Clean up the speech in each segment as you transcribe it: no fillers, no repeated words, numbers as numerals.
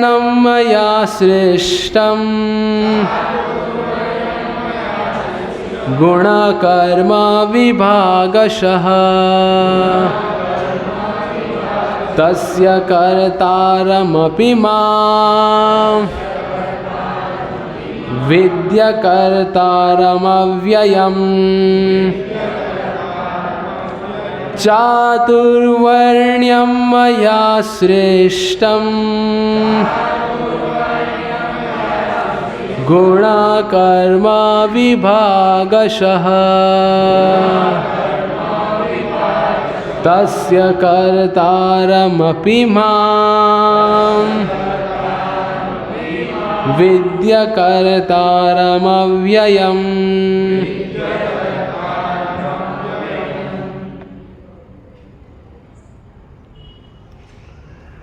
चातुर्वर्ण्यं मया सृष्टं गुणकर्म विभागशः तस्य कर्तारमपि मां विद्यकर्तारमव्ययम् चातुर्वर्ण्यं मया सृष्टं गुणकर्म विभागशः तस्य कर्तारमपि मां विद्यकर्तारमव्ययम्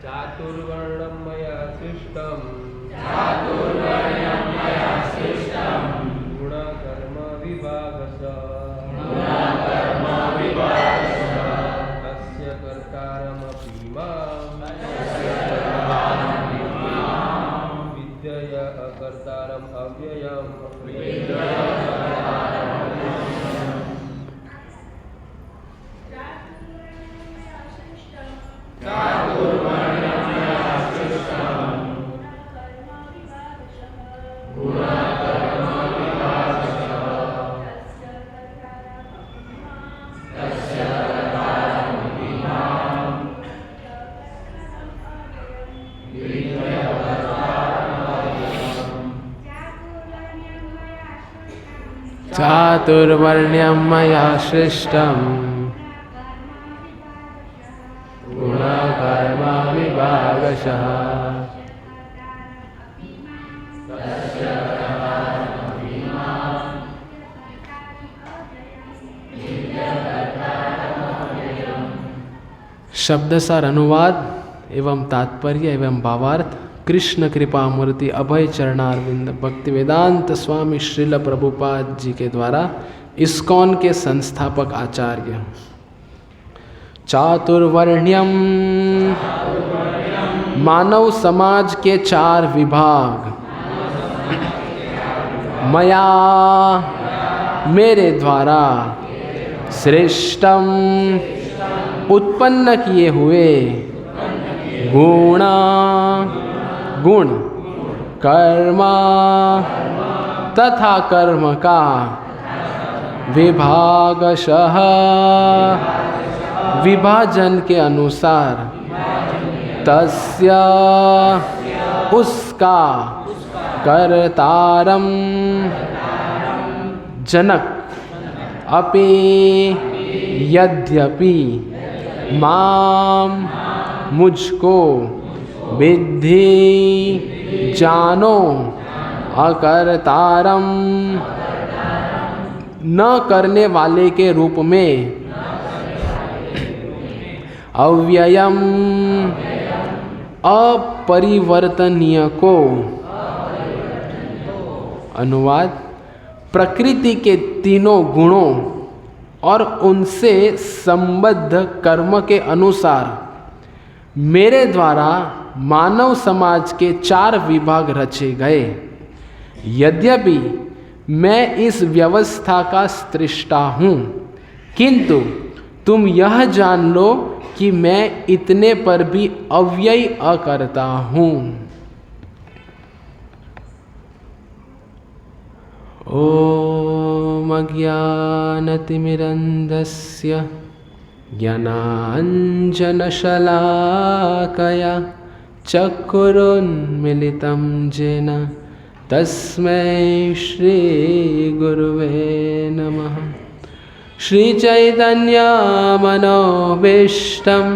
चातुर्वर्ण्यं मया सृष्टं गुणकर्म विभागशः तस्य कर्तारमपि मां विद्यय कर्तारम् अव्ययम् चातुर्वर्ण्यं मया सृष्टं गुणकर्म विभागशः शब्दसार अनुवाद एवं तात्पर्य एवं भावार्थ कृष्ण कृपा मूर्ति अभय चरणारविंद भक्ति वेदांत स्वामी श्रील प्रभुपाद जी के द्वारा इस्कॉन के संस्थापक आचार्य। चातुर्वर्ण्यम मानव समाज के 4 विभाग मया मेरे द्वारा श्रेष्ठम उत्पन्न किए हुए गुणा गुण कर्मा तथा कर्म का विभागशः विभाजन के अनुसार तस्य उसका कर्तारम जनक अपि यद्यपि माम मुझको विद्धि जानो अकर्तारम न करने वाले के रूप में अव्ययम अपरिवर्तनीय को। अनुवाद प्रकृति के तीनों गुणों और उनसे संबद्ध कर्म के अनुसार मेरे द्वारा मानव समाज के 4 विभाग रचे गए। यद्यपि मैं इस व्यवस्था का सृष्टा हूँ, किंतु तुम यह जान लो कि मैं इतने पर भी अव्ययी अकर्ता हूँ। ओम अज्ञानतिमिरन्धस्य ज्ञानाञ्जनशलाकया चक्षुरुन्मीलितं येन तस्मै श्रीगुरुवे नमः। श्रीचैतन्यमनोभीष्टं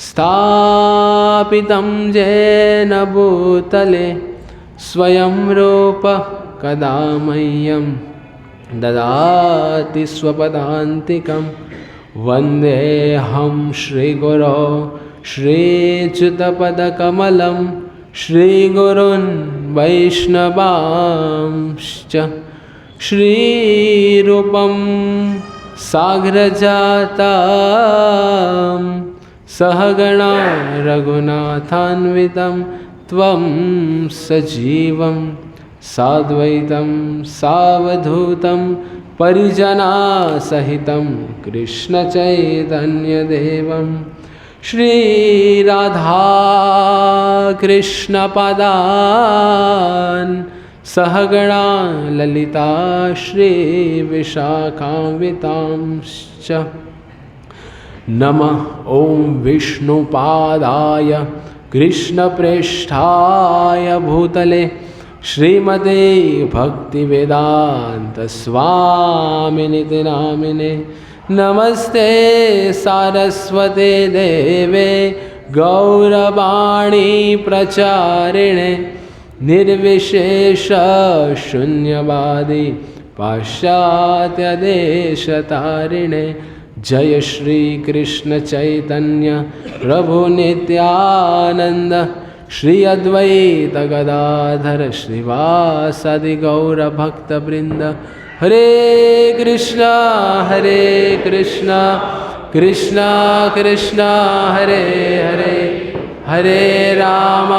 स्थापितं येन भूतले स्वयं रूप कदा मह्यं ददाति स्वपदान्तिकं। वन्देऽहं श्रीगुरो श्रीच्युतपदकमलं श्रीगुरुन् वैष्णवांश्च। श्रीरूपं साग्रजातं सहगणा रघुनाथान्वितं त्वं सजीवं साद्वैतं सावधूतं परिजनासहितं कृष्णचैतन्यदेवं श्रीराधा कृष्णपदान् सहगणा ललिता श्रीविशाखान्वितांश्च नमः ॐ विष्णुपादाय कृष्णप्रेष्ठाय भूतले श्रीमते भक्तिवेदान्तस्वामिनिति नामिने नमस्ते सारस्वते देवे गौरवाणी प्रचारिणे निर्विशेष शून्यवादी पाश्चात्यदेशतारिणे जय श्री कृष्ण चैतन्य प्रभु नित्यानंद श्री अद्वैत गदाधर श्रीवासादि गौर भक्त वृंद हरे कृष्णा कृष्णा कृष्णा हरे हरे हरे राम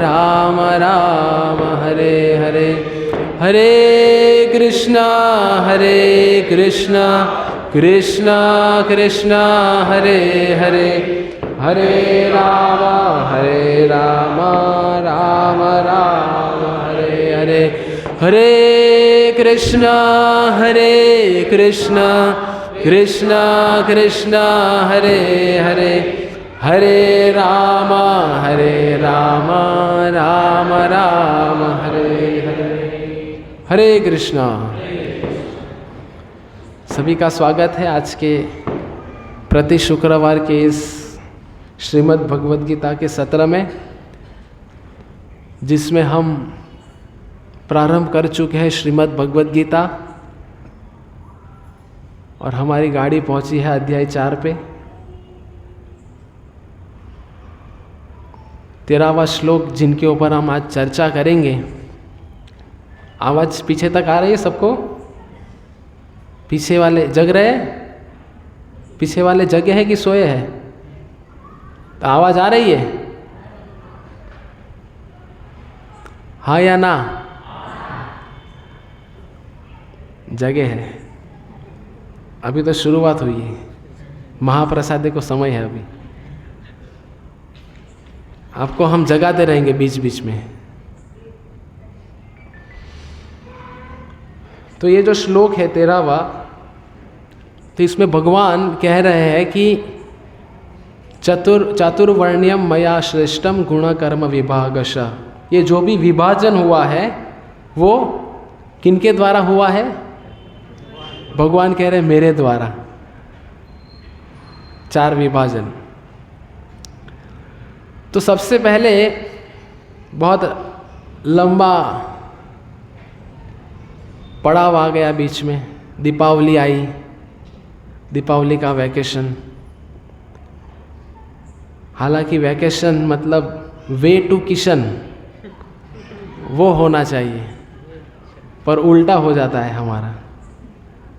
राम राम हरे हरे हरे कृष्णा कृष्णा कृष्णा हरे हरे हरे राम राम राम हरे हरे हरे कृष्णा कृष्णा कृष्णा हरे हरे हरे राम राम राम हरे हरे हरे कृष्णा। सभी का स्वागत है आज के प्रति शुक्रवार के इस श्रीमद् भगवद गीता के सत्र में, जिसमें हम प्रारंभ कर चुके हैं श्रीमद् भगवद गीता और हमारी गाड़ी पहुंची है अध्याय 4 पे। 13वां श्लोक जिनके ऊपर हम आज चर्चा करेंगे। आवाज़ पीछे तक आ रही है सबको? पीछे वाले जग रहे हैं? पीछे वाले जगे हैं कि सोए हैं? तो आवाज़ आ रही है? हाँ या ना? जगे है। अभी तो शुरुआत हुई है, महाप्रसाद को समय है अभी। आपको हम जगाते रहेंगे बीच बीच में। तो ये जो श्लोक है 13वां, तो इसमें भगवान कह रहे हैं कि चातुर्वर्ण्यम मया श्रेष्ठम गुण कर्म विभागशः। ये जो भी विभाजन हुआ है वो किनके द्वारा हुआ है? भगवान कह रहे हैं मेरे द्वारा। 4 विभाजन। तो सबसे पहले बहुत लंबा पड़ाव आ गया बीच में। दीपावली आई, दीपावली का वैकेशन। हालांकि वैकेशन मतलब वे टू किशन वो होना चाहिए, पर उल्टा हो जाता है हमारा।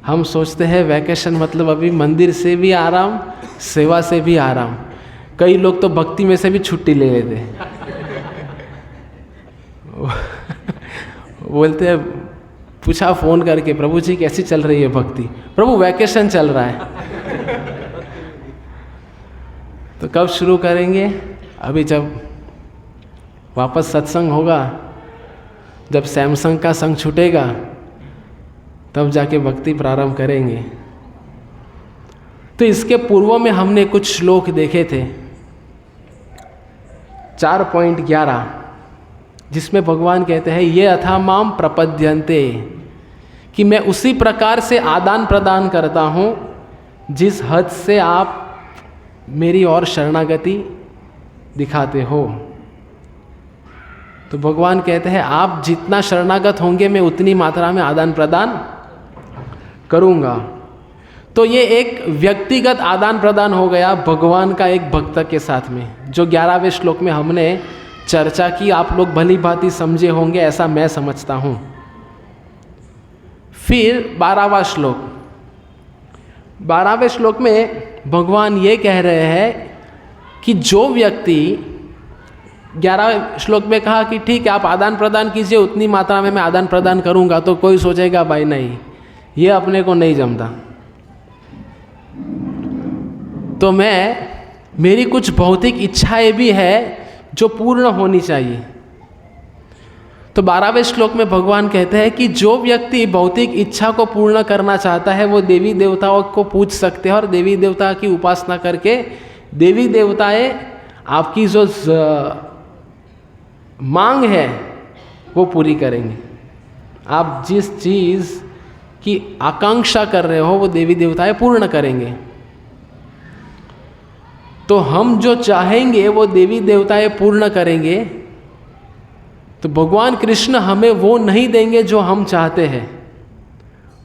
हम सोचते हैं वैकेशन मतलब अभी मंदिर से भी आराम, सेवा से भी आराम। कई लोग तो भक्ति में से भी छुट्टी ले लेते हैं। बोलते हैं, पूछा फ़ोन करके, प्रभु जी कैसी चल रही है भक्ति? प्रभु वैकेशन चल रहा है। तो कब शुरू करेंगे? अभी जब वापस सत्संग होगा, जब सैमसंग का संग छूटेगा, तब जाके भक्ति प्रारंभ करेंगे। तो इसके पूर्व में हमने कुछ श्लोक देखे थे 4.11, जिसमें भगवान कहते हैं ये अथा माम प्रपद्यन्ते, कि मैं उसी प्रकार से आदान प्रदान करता हूँ जिस हद से आप मेरी ओर शरणागति दिखाते हो। तो भगवान कहते हैं आप जितना शरणागत होंगे मैं उतनी मात्रा में आदान प्रदान करूँगा। तो ये एक व्यक्तिगत आदान प्रदान हो गया भगवान का एक भक्त के साथ में, जो 11वें श्लोक में हमने चर्चा की। आप लोग भली भांति समझे होंगे, ऐसा मैं समझता हूँ। फिर 12वां श्लोक। 12वें श्लोक में भगवान ये कह रहे हैं कि जो व्यक्ति 11वें श्लोक में कहा कि ठीक है आप आदान प्रदान कीजिए, उतनी मात्रा में मैं आदान प्रदान करूंगा, तो कोई सोचेगा भाई नहीं ये अपने को नहीं जमता, तो मेरी कुछ भौतिक इच्छाएं भी है जो पूर्ण होनी चाहिए। तो 12वें श्लोक में भगवान कहते हैं कि जो व्यक्ति भौतिक इच्छा को पूर्ण करना चाहता है वो देवी देवताओं को पूज सकते हैं और देवी देवता की उपासना करके देवी देवताएं आपकी जो मांग है वो पूरी करेंगे। आप जिस चीज़ की आकांक्षा कर रहे हो वो देवी देवताएं पूर्ण करेंगे। तो हम जो चाहेंगे वो देवी देवताएं पूर्ण करेंगे। तो भगवान कृष्ण हमें वो नहीं देंगे जो हम चाहते हैं,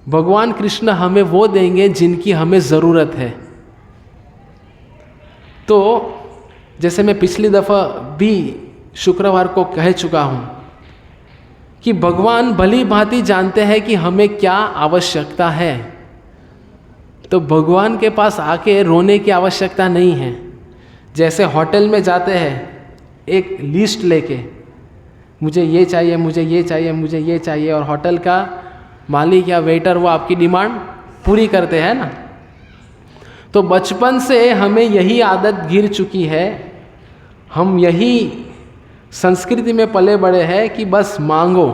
भगवान कृष्ण हमें वो देंगे जिनकी हमें ज़रूरत है। तो जैसे मैं पिछली दफ़ा भी शुक्रवार को कह चुका हूँ कि भगवान भली भांति जानते हैं कि हमें क्या आवश्यकता है, तो भगवान के पास आके रोने की आवश्यकता नहीं है। जैसे होटल में जाते हैं एक लिस्ट लेके, मुझे ये चाहिए, मुझे ये चाहिए, मुझे ये चाहिए, और होटल का मालिक या वेटर वो आपकी डिमांड पूरी करते हैं ना। तो बचपन से हमें यही आदत गिर चुकी है, हम यही संस्कृति में पले बड़े हैं कि बस मांगो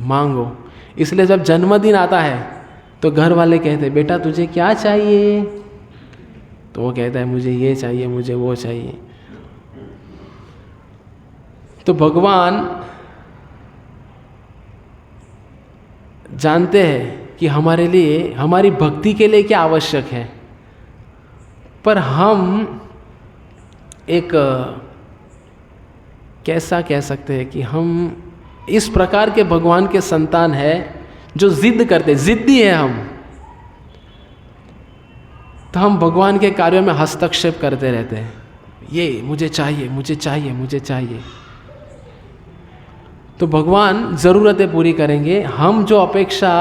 मांगो। इसलिए जब जन्मदिन आता है तो घर वाले कहते हैं बेटा तुझे क्या चाहिए, तो वो कहता है मुझे ये चाहिए, मुझे वो चाहिए। तो भगवान जानते हैं कि हमारे लिए, हमारी भक्ति के लिए क्या आवश्यक है, पर हम एक कैसा कह सकते हैं कि हम इस प्रकार के भगवान के संतान हैं जो जिद करते, जिद्दी है हम। तो हम भगवान के कार्यों में हस्तक्षेप करते रहते हैं, ये मुझे चाहिए, मुझे चाहिए, मुझे चाहिए। तो भगवान ज़रूरतें पूरी करेंगे, हम जो अपेक्षा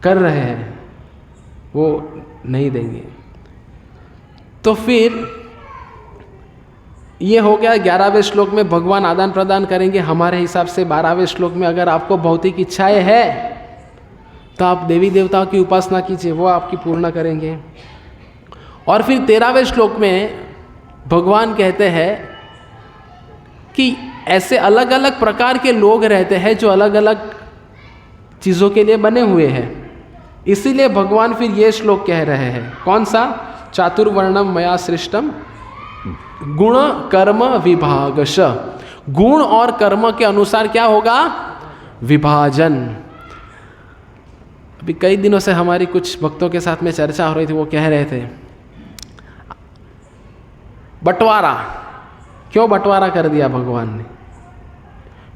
कर रहे हैं वो नहीं देंगे। तो फिर ये हो गया 11वें श्लोक में भगवान आदान प्रदान करेंगे हमारे हिसाब से। 12वें श्लोक में अगर आपको भौतिक इच्छाएं है तो आप देवी देवताओं की उपासना कीजिए, वो आपकी पूर्ण करेंगे। और फिर 13वें श्लोक में भगवान कहते हैं कि ऐसे अलग अलग प्रकार के लोग रहते हैं जो अलग अलग चीज़ों के लिए बने हुए हैं। इसीलिए भगवान फिर ये श्लोक कह रहे हैं, कौन सा? चातुर्वर्णम मया सृष्टम गुण कर्म विभागश। गुण और कर्म के अनुसार क्या होगा? विभाजन। अभी कई दिनों से हमारी कुछ भक्तों के साथ में चर्चा हो रही थी, वो कह रहे थे बंटवारा, क्यों बंटवारा कर दिया भगवान ने,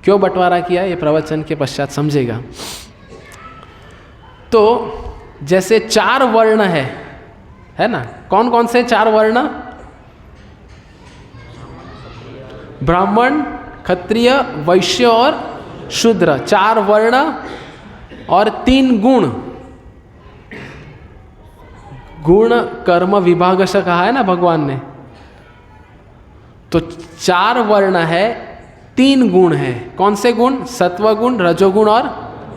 क्यों बंटवारा किया, ये प्रवचन के पश्चात समझेगा। तो जैसे 4 वर्ण है ना, कौन कौन से 4 वर्ण? ब्राह्मण, क्षत्रिय, वैश्य और शूद्र, 4 वर्ण और 3 गुण। गुण कर्म विभाग से कहा है ना भगवान ने। तो 4 वर्ण है, 3 गुण है। कौन से गुण? सत्वगुण, रजोगुण और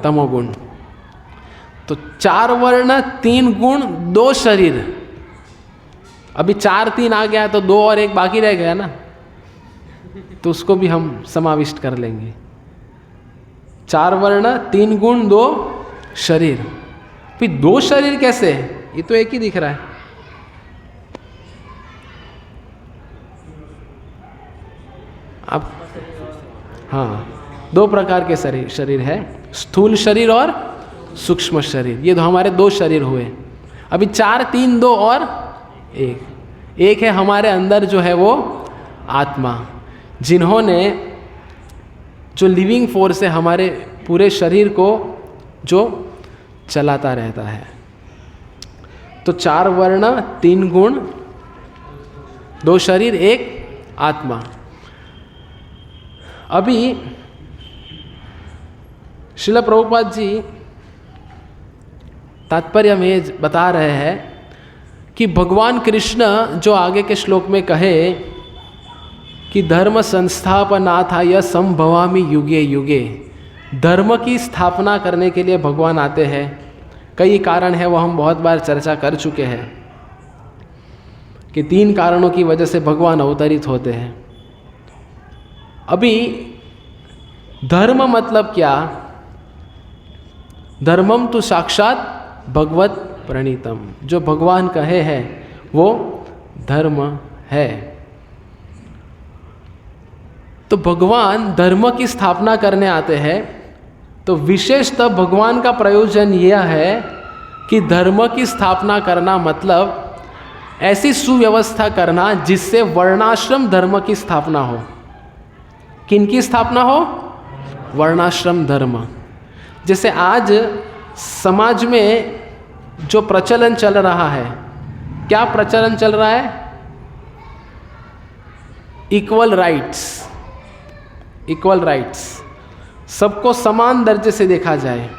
तमोगुण। तो 4 वर्ण, 3 गुण, 2 शरीर। अभी 4 3 आ गया तो 2 और 1 बाकी रह गया ना, तो उसको भी हम समाविष्ट कर लेंगे। 4 वर्ण, 3 गुण, 2 शरीर। फिर 2 शरीर कैसे? ये तो एक ही दिख रहा है। अब हाँ, 2 प्रकार के शरीर है, स्थूल शरीर और सूक्ष्म शरीर। ये तो हमारे 2 शरीर हुए। अभी 4 3 2 और 1 है हमारे अंदर जो है वो आत्मा, जिन्होंने जो लिविंग फोर्स है हमारे पूरे शरीर को जो चलाता रहता है। तो 4 वर्ण, 3 गुण, 2 शरीर, 1 आत्मा। अभी श्रील प्रभुपाद जी तात्पर्य में बता रहे हैं कि भगवान कृष्ण जो आगे के श्लोक में कहे कि धर्म संस्थापनार्थाय संभवामि युगे युगे। धर्म की स्थापना करने के लिए भगवान आते हैं। कई कारण है, वो हम बहुत बार चर्चा कर चुके हैं कि 3 कारणों की वजह से भगवान अवतरित होते हैं। अभी धर्म मतलब क्या? धर्मम तो साक्षात भगवत प्रणीतम, जो भगवान कहे हैं वो धर्म है। तो भगवान धर्म की स्थापना करने आते हैं। तो विशेषतः भगवान का प्रयोजन यह है कि धर्म की स्थापना करना मतलब ऐसी सुव्यवस्था करना जिससे वर्णाश्रम धर्म की स्थापना हो। किनकी स्थापना हो? वर्णाश्रम धर्म। जैसे आज समाज में जो प्रचलन चल रहा है, क्या प्रचलन चल रहा है? Equal rights. इक्वल राइट्स, सबको समान दर्जे से देखा जाए।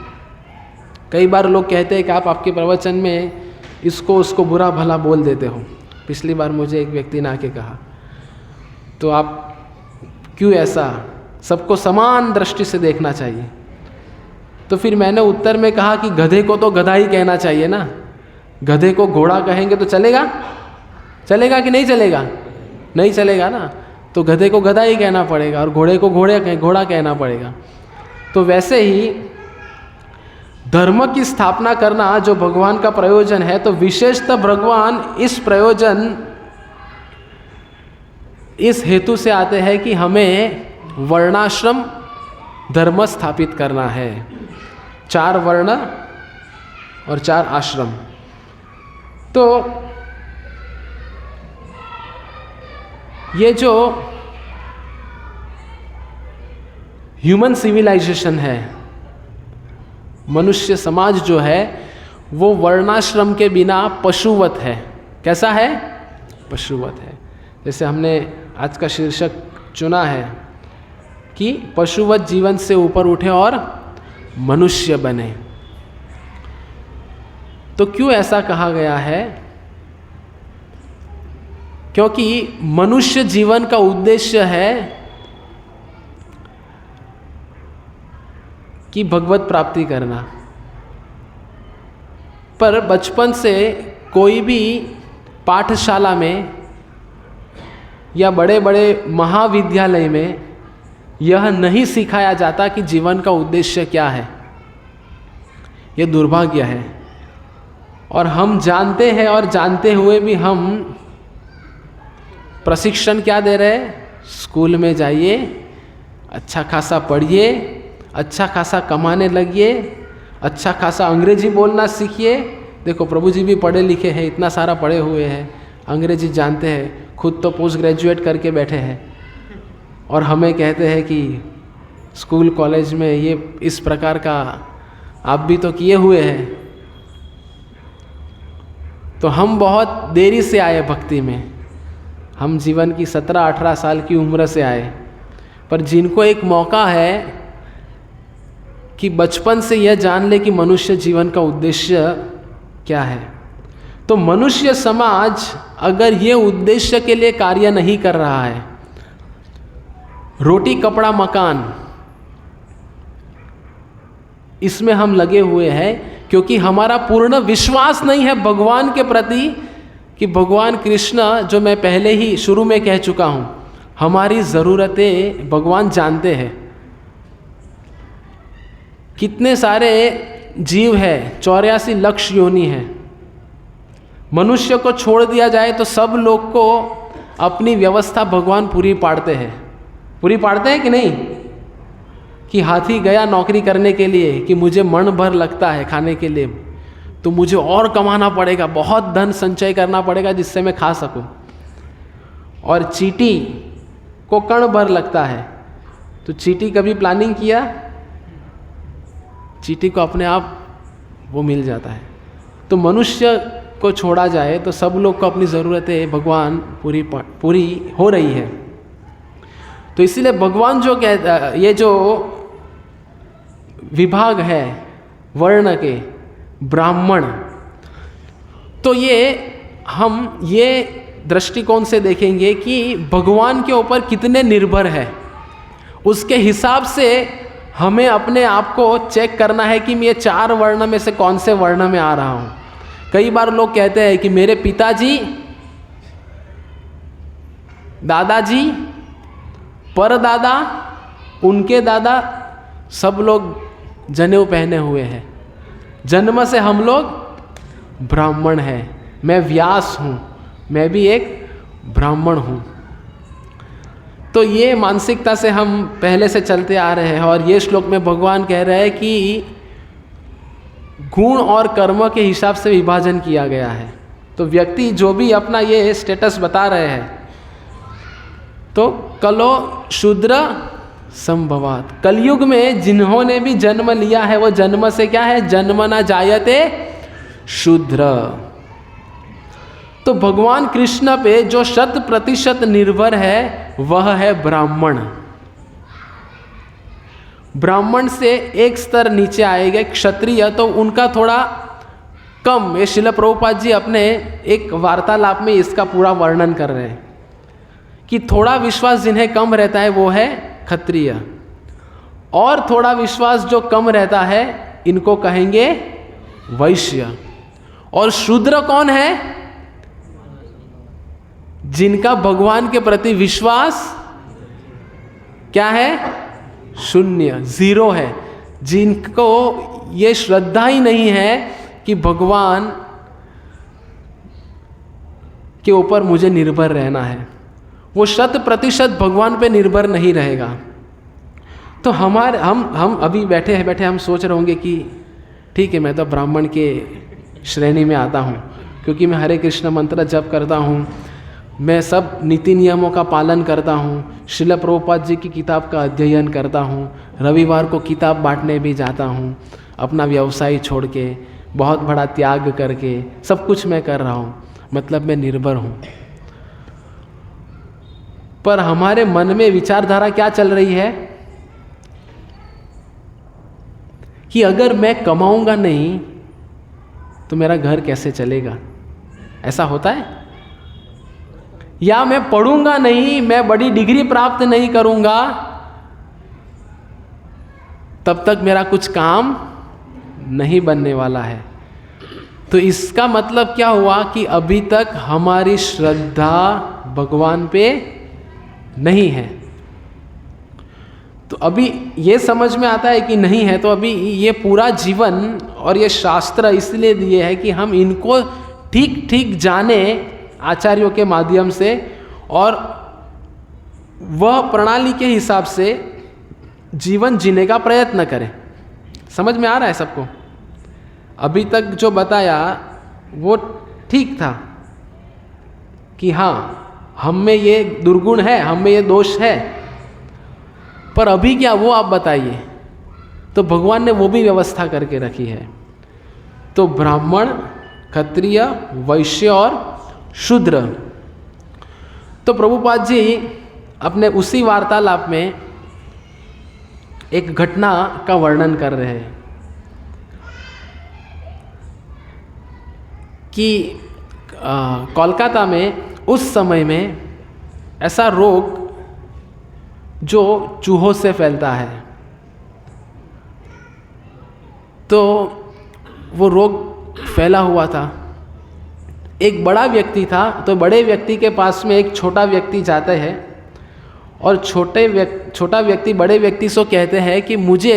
कई बार लोग कहते हैं कि आप आपके प्रवचन में इसको उसको बुरा भला बोल देते हो। पिछली बार मुझे एक व्यक्ति ने आके कहा, तो आप क्यों ऐसा, सबको समान दृष्टि से देखना चाहिए। तो फिर मैंने उत्तर में कहा कि गधे को तो गधा ही कहना चाहिए ना। गधे को घोड़ा कहेंगे तो चलेगा? चलेगा कि नहीं चलेगा? नहीं चलेगा ना। तो गधे को गधा ही कहना पड़ेगा और घोड़े को घोड़ा कहना पड़ेगा। तो वैसे ही धर्म की स्थापना करना जो भगवान का प्रयोजन है, तो विशेषतः भगवान इस प्रयोजन, इस हेतु से आते हैं कि हमें वर्णाश्रम धर्म स्थापित करना है। 4 वर्ण और 4 आश्रम। तो ये जो ह्यूमन सिविलाइजेशन है, मनुष्य समाज जो है, वो वर्णाश्रम के बिना पशुवत है। कैसा है? पशुवत है। जैसे हमने आज का शीर्षक चुना है कि पशुवत जीवन से ऊपर उठे और मनुष्य बने। तो क्यों ऐसा कहा गया है? क्योंकि मनुष्य जीवन का उद्देश्य है कि भगवत प्राप्ति करना। पर बचपन से कोई भी पाठशाला में या बड़े बड़े महाविद्यालय में यह नहीं सिखाया जाता कि जीवन का उद्देश्य क्या है। यह दुर्भाग्य है। और हम जानते हैं, और जानते हुए भी हम प्रशिक्षण क्या दे रहे हैं? स्कूल में जाइए, अच्छा खासा पढ़िए, अच्छा खासा कमाने लगिए, अच्छा खासा अंग्रेजी बोलना सीखिए। देखो प्रभु जी भी पढ़े लिखे हैं, इतना सारा पढ़े हुए हैं, अंग्रेजी जानते हैं, खुद तो पोस्ट ग्रेजुएट करके बैठे हैं, और हमें कहते हैं कि स्कूल कॉलेज में ये इस प्रकार का आप भी तो किए हुए हैं। तो हम बहुत देरी से आए भक्ति में। हम जीवन की 17-18 साल की उम्र से आए। पर जिनको एक मौका है कि बचपन से यह जान ले कि मनुष्य जीवन का उद्देश्य क्या है, तो मनुष्य समाज अगर ये उद्देश्य के लिए कार्य नहीं कर रहा है, रोटी कपड़ा मकान इसमें हम लगे हुए हैं, क्योंकि हमारा पूर्ण विश्वास नहीं है भगवान के प्रति कि भगवान कृष्ण, जो मैं पहले ही शुरू में कह चुका हूँ, हमारी ज़रूरतें भगवान जानते हैं। कितने सारे जीव है, 84 लाख योनि है। मनुष्य को छोड़ दिया जाए तो सब लोग को अपनी व्यवस्था भगवान पूरी पाड़ते हैं। पूरी पाड़ते हैं कि नहीं? कि हाथी गया नौकरी करने के लिए कि मुझे मन भर लगता है खाने के लिए, तो मुझे और कमाना पड़ेगा, बहुत धन संचय करना पड़ेगा जिससे मैं खा सकूं। और चींटी को कण भर लगता है, तो चींटी कभी प्लानिंग किया? चींटी को अपने आप वो मिल जाता है। तो मनुष्य को छोड़ा जाए तो सब लोग को अपनी ज़रूरतें भगवान पूरी हो रही है। तो इसीलिए भगवान जो कहता, ये जो विभाग है वर्ण के, ब्राह्मण, तो ये दृष्टिकोण से देखेंगे कि भगवान के ऊपर कितने निर्भर है, उसके हिसाब से हमें अपने आप को चेक करना है कि मैं ये 4 वर्ण में से कौन से वर्ण में आ रहा हूँ। कई बार लोग कहते हैं कि मेरे पिताजी, दादाजी, परदादा, उनके दादा सब लोग जनेऊ पहने हुए हैं, जन्म से हम लोग ब्राह्मण हैं, मैं व्यास हूँ, मैं भी एक ब्राह्मण हूँ। तो ये मानसिकता से हम पहले से चलते आ रहे हैं। और ये श्लोक में भगवान कह रहे हैं कि गुण और कर्म के हिसाब से विभाजन किया गया है। तो व्यक्ति जो भी अपना ये स्टेटस बता रहे हैं, तो कलो शूद्र संभवात, कलयुग में जिन्होंने भी जन्म लिया है वो जन्म से क्या है, जन्म न जायते शूद्र। तो भगवान कृष्ण पे जो 100% निर्भर है वह है ब्राह्मण। ब्राह्मण से एक स्तर नीचे आएगा क्षत्रिय, तो उनका थोड़ा कम। ये श्रील प्रभुपाद जी अपने एक वार्तालाप में इसका पूरा वर्णन कर रहे हैं कि थोड़ा विश्वास जिन्हें कम रहता है वो है क्षत्रिय, और थोड़ा विश्वास जो कम रहता है इनको कहेंगे वैश्य। और शूद्र कौन है, जिनका भगवान के प्रति विश्वास क्या है, शून्य, 0 है, जिनको ये श्रद्धा ही नहीं है कि भगवान के ऊपर मुझे निर्भर रहना है, वो 100% भगवान पे निर्भर नहीं रहेगा। तो हम अभी बैठे हम सोच रहे होंगे कि ठीक है, मैं तो ब्राह्मण के श्रेणी में आता हूँ, क्योंकि मैं हरे कृष्ण मंत्र जप करता हूँ, मैं सब नीति नियमों का पालन करता हूँ, श्रील प्रभुपाद जी की किताब का अध्ययन करता हूँ, रविवार को किताब बांटने भी जाता हूँ, अपना व्यवसाय छोड़ के, बहुत बड़ा त्याग करके सब कुछ मैं कर रहा हूँ, मतलब मैं निर्भर हूँ। पर हमारे मन में विचारधारा क्या चल रही है कि अगर मैं कमाऊंगा नहीं तो मेरा घर कैसे चलेगा, ऐसा होता है। या मैं पढ़ूंगा नहीं, मैं बड़ी डिग्री प्राप्त नहीं करूंगा, तब तक मेरा कुछ काम नहीं बनने वाला है। तो इसका मतलब क्या हुआ कि अभी तक हमारी श्रद्धा भगवान पे नहीं है। तो अभी ये समझ में आता है कि नहीं है, तो अभी ये पूरा जीवन और ये शास्त्र इसलिए दिए है कि हम इनको ठीक ठीक जाने आचार्यों के माध्यम से, और वह प्रणाली के हिसाब से जीवन जीने का प्रयत्न करें। समझ में आ रहा है सबको? अभी तक जो बताया वो ठीक था कि हाँ, हम में ये दुर्गुण है, हम में ये दोष है, पर अभी क्या वो आप बताइए। तो भगवान ने वो भी व्यवस्था करके रखी है। तो ब्राह्मण, क्षत्रिय, वैश्य और शूद्र। तो प्रभुपाद जी अपने उसी वार्तालाप में एक घटना का वर्णन कर रहे हैं कि कोलकाता में उस समय में ऐसा रोग जो चूहों से फैलता है, तो वो रोग फैला हुआ था। एक बड़ा व्यक्ति था, तो बड़े व्यक्ति के पास में एक छोटा व्यक्ति जाते हैं, और छोटा व्यक्ति बड़े व्यक्ति से कहते हैं कि मुझे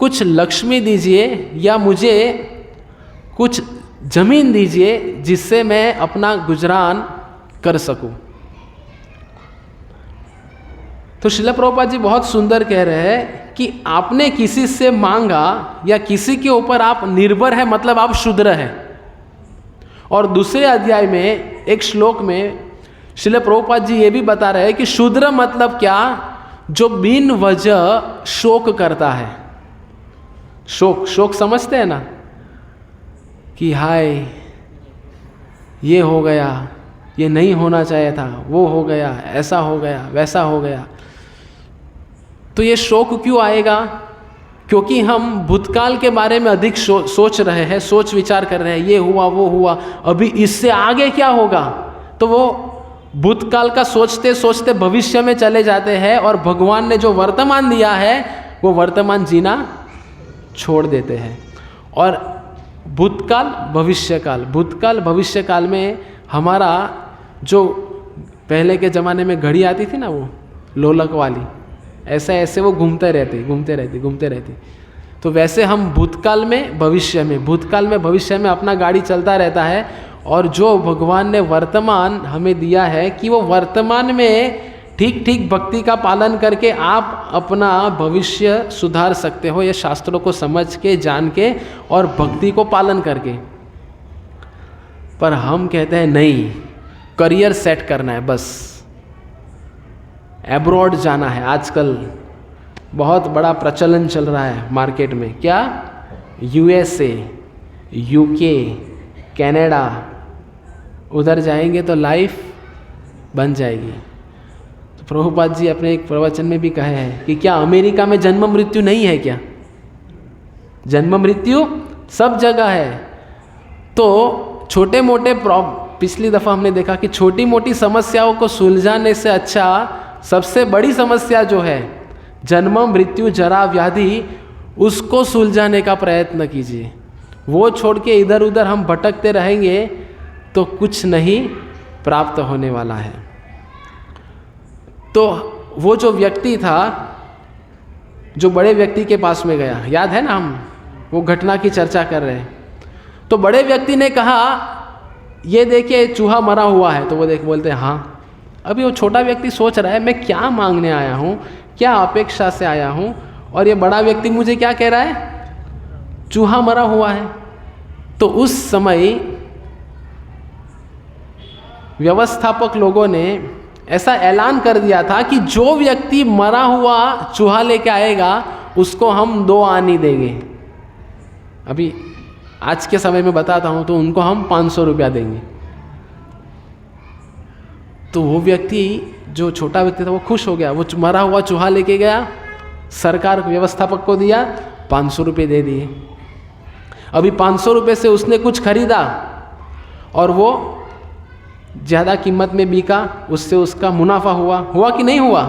कुछ लक्ष्मी दीजिए या मुझे कुछ जमीन दीजिए जिससे मैं अपना गुजरान कर सकूं। तो श्रील प्रभुपाद जी बहुत सुंदर कह रहे हैं कि आपने किसी से मांगा या किसी के ऊपर आप निर्भर है, मतलब आप शूद्र हैं। और दूसरे अध्याय में एक श्लोक में श्रील प्रभुपाद जी ये भी बता रहे हैं कि शूद्र मतलब क्या, जो बिन वजह शोक करता है। शोक समझते हैं ना, कि हाय ये हो गया, ये नहीं होना चाहिए था, वो हो गया, ऐसा हो गया, वैसा हो गया। तो ये शोक क्यों आएगा? क्योंकि हम भूतकाल के बारे में अधिक सोच रहे हैं, सोच विचार कर रहे हैं, ये हुआ वो हुआ, अभी इससे आगे क्या होगा, तो वो भूतकाल का सोचते सोचते भविष्य में चले जाते हैं और भगवान ने जो वर्तमान दिया है वो वर्तमान जीना छोड़ देते हैं। और भूतकाल भविष्यकाल में हमारा जो पहले के ज़माने में घड़ी आती थी ना, वो लोलक वाली, ऐसे वो घूमते रहती। तो वैसे हम भूतकाल में भविष्य में अपना गाड़ी चलता रहता है। और जो भगवान ने वर्तमान हमें दिया है कि वो वर्तमान में ठीक ठीक भक्ति का पालन करके आप अपना भविष्य सुधार सकते हो, ये शास्त्रों को समझ के, जान के और भक्ति को पालन करके। पर हम कहते हैं नहीं, करियर सेट करना है, बस एब्रॉड जाना है। आजकल बहुत बड़ा प्रचलन चल रहा है मार्केट में, क्या? USA, UK, कनाडा, उधर जाएंगे तो लाइफ बन जाएगी। तो प्रभुपाद जी अपने एक प्रवचन में भी कहे हैं कि क्या अमेरिका में जन्म मृत्यु नहीं है क्या? जन्म मृत्यु सब जगह है। तो छोटे मोटे पिछली दफ़ा हमने देखा कि छोटी मोटी समस्याओं को सुलझाने से अच्छा सबसे बड़ी समस्या जो है जन्म मृत्यु जरा व्याधि, उसको सुलझाने का प्रयत्न कीजिए। वो छोड़ के इधर उधर हम भटकते रहेंगे तो कुछ नहीं प्राप्त होने वाला है। तो वो जो व्यक्ति था जो बड़े व्यक्ति के पास में गया, याद है ना, हम वो घटना की चर्चा कर रहे हैं। तो बड़े व्यक्ति ने कहा ये देखिए चूहा मरा हुआ है। तो वो बोलते हैं हाँ। अभी वो छोटा व्यक्ति सोच रहा है मैं क्या मांगने आया हूँ, क्या अपेक्षा से आया हूँ, और ये बड़ा व्यक्ति मुझे क्या कह रहा है, चूहा मरा हुआ है। तो उस समय व्यवस्थापक लोगों ने ऐसा ऐलान कर दिया था कि जो व्यक्ति मरा हुआ चूहा लेके आएगा उसको हम 2 आनी देंगे। अभी आज के समय में बताता हूँ तो उनको हम 500 रुपया देंगे। तो वो व्यक्ति जो छोटा व्यक्ति था वो खुश हो गया, वो मरा हुआ चूहा लेके गया, सरकार व्यवस्थापक को दिया, 500 रुपये दे दिए। अभी 500 रुपये से उसने कुछ खरीदा और वो ज़्यादा कीमत में बिका, उससे उसका मुनाफा हुआ कि नहीं हुआ?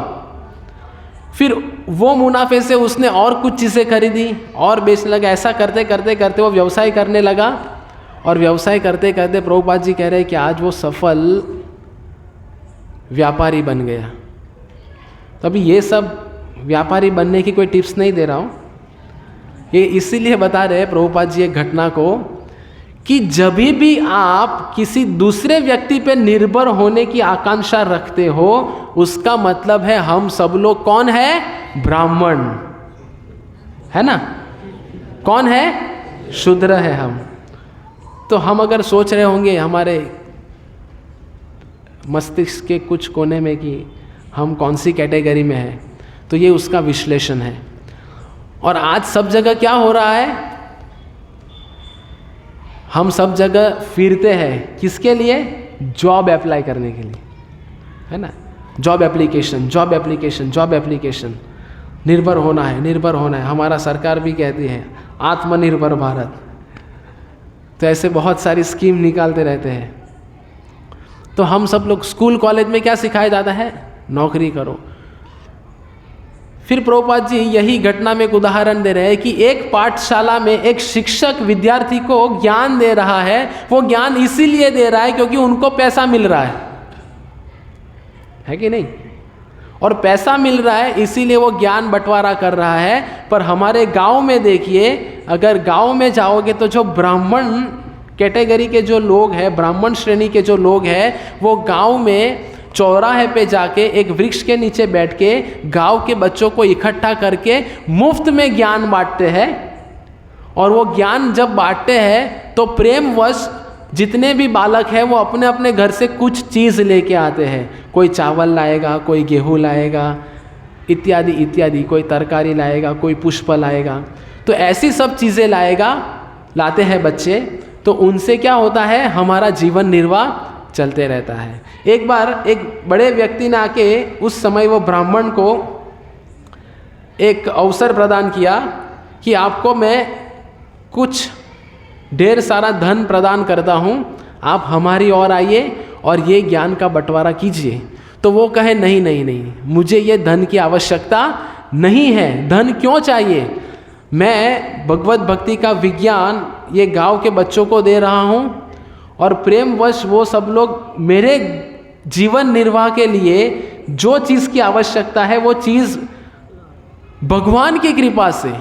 फिर वो मुनाफे से उसने और कुछ चीज़ें खरीदी और बेचने लगा। ऐसा करते करते करते वो व्यवसाय करने लगा और व्यवसाय करते करते प्रभुपाद जी कह रहे हैं कि आज वो सफल व्यापारी बन गया। तो अभी ये सब व्यापारी बनने की कोई टिप्स नहीं दे रहा हूँ, ये इसीलिए बता रहे हैं प्रभुपाद जी एक घटना को कि जब भी आप किसी दूसरे व्यक्ति पे निर्भर होने की आकांक्षा रखते हो उसका मतलब है हम सब लोग कौन है? ब्राह्मण, है ना? कौन है? शूद्र है हम। तो हम अगर सोच रहे होंगे हमारे मस्तिष्क के कुछ कोने में कि हम कौन सी कैटेगरी में हैं, तो ये उसका विश्लेषण है। और आज सब जगह क्या हो रहा है, हम सब जगह फिरते हैं किसके लिए? जॉब अप्लाई करने के लिए, है ना? जॉब एप्लीकेशन, निर्भर होना है। हमारा सरकार भी कहती है आत्मनिर्भर भारत, तो ऐसे बहुत सारी स्कीम निकालते रहते हैं। तो हम सब लोग स्कूल कॉलेज में क्या सिखाया जाता है? नौकरी करो। फिर प्रभुपाद जी यही घटना में एक उदाहरण दे रहे हैं कि एक पाठशाला में एक शिक्षक विद्यार्थी को ज्ञान दे रहा है। वो ज्ञान इसीलिए दे रहा है क्योंकि उनको पैसा मिल रहा है कि नहीं? और पैसा मिल रहा है इसीलिए वो ज्ञान बंटवारा कर रहा है। पर हमारे गांव में देखिए, अगर गांव में जाओगे तो जो ब्राह्मण कैटेगरी के जो लोग हैं, ब्राह्मण श्रेणी के जो लोग हैं, वो गांव में चौराहे पे जाके एक वृक्ष के नीचे बैठ के गांव के बच्चों को इकट्ठा करके मुफ्त में ज्ञान बांटते हैं। और वो ज्ञान जब बांटते हैं तो प्रेमवश जितने भी बालक हैं वो अपने अपने घर से कुछ चीज़ लेके आते हैं। कोई चावल लाएगा, कोई गेहूँ लाएगा, इत्यादि इत्यादि, कोई तरकारी लाएगा, कोई पुष्प लाएगा। तो ऐसी सब चीज़ें लाते हैं बच्चे। तो उनसे क्या होता है, हमारा जीवन निर्वाह चलते रहता है। एक बार एक बड़े व्यक्ति ने आके उस समय वो ब्राह्मण को एक अवसर प्रदान किया कि आपको मैं कुछ ढेर सारा धन प्रदान करता हूँ, आप हमारी ओर आइए और ये ज्ञान का बंटवारा कीजिए, तो वो कहे नहीं नहीं नहीं, मुझे ये धन की आवश्यकता नहीं है। धन क्यों चाहिए? मैं भगवत भक्ति का विज्ञान ये गांव के बच्चों को दे रहा हूँ, और प्रेमवश वो सब लोग मेरे जीवन निर्वाह के लिए जो चीज़ की आवश्यकता है वो चीज़ भगवान की कृपा से,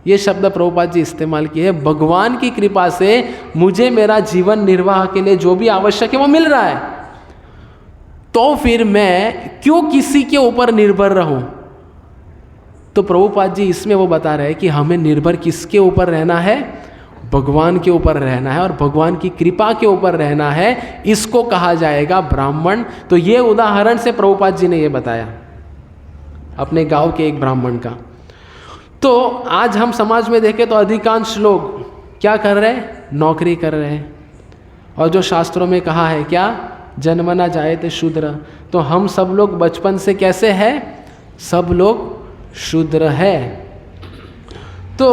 ये शब्द प्रभुपाद जी इस्तेमाल किए, भगवान की कृपा से मुझे मेरा जीवन निर्वाह के लिए जो भी आवश्यक है वो मिल रहा है, तो फिर मैं क्यों किसी के ऊपर निर्भर रहूं? तो प्रभुपाद जी इसमें वो बता रहे हैं कि हमें निर्भर किसके ऊपर रहना है? भगवान के ऊपर रहना है, और भगवान की कृपा के ऊपर रहना है। इसको कहा जाएगा ब्राह्मण। तो ये उदाहरण से प्रभुपाद जी ने ये बताया अपने गांव के एक ब्राह्मण का। तो आज हम समाज में देखें तो अधिकांश लोग क्या कर रहे हैं? नौकरी कर रहे हैं। और जो शास्त्रों में कहा है क्या? जन्मना जायते शूद्र। तो हम सब लोग बचपन से कैसे हैं? सब लोग शूद्र है। तो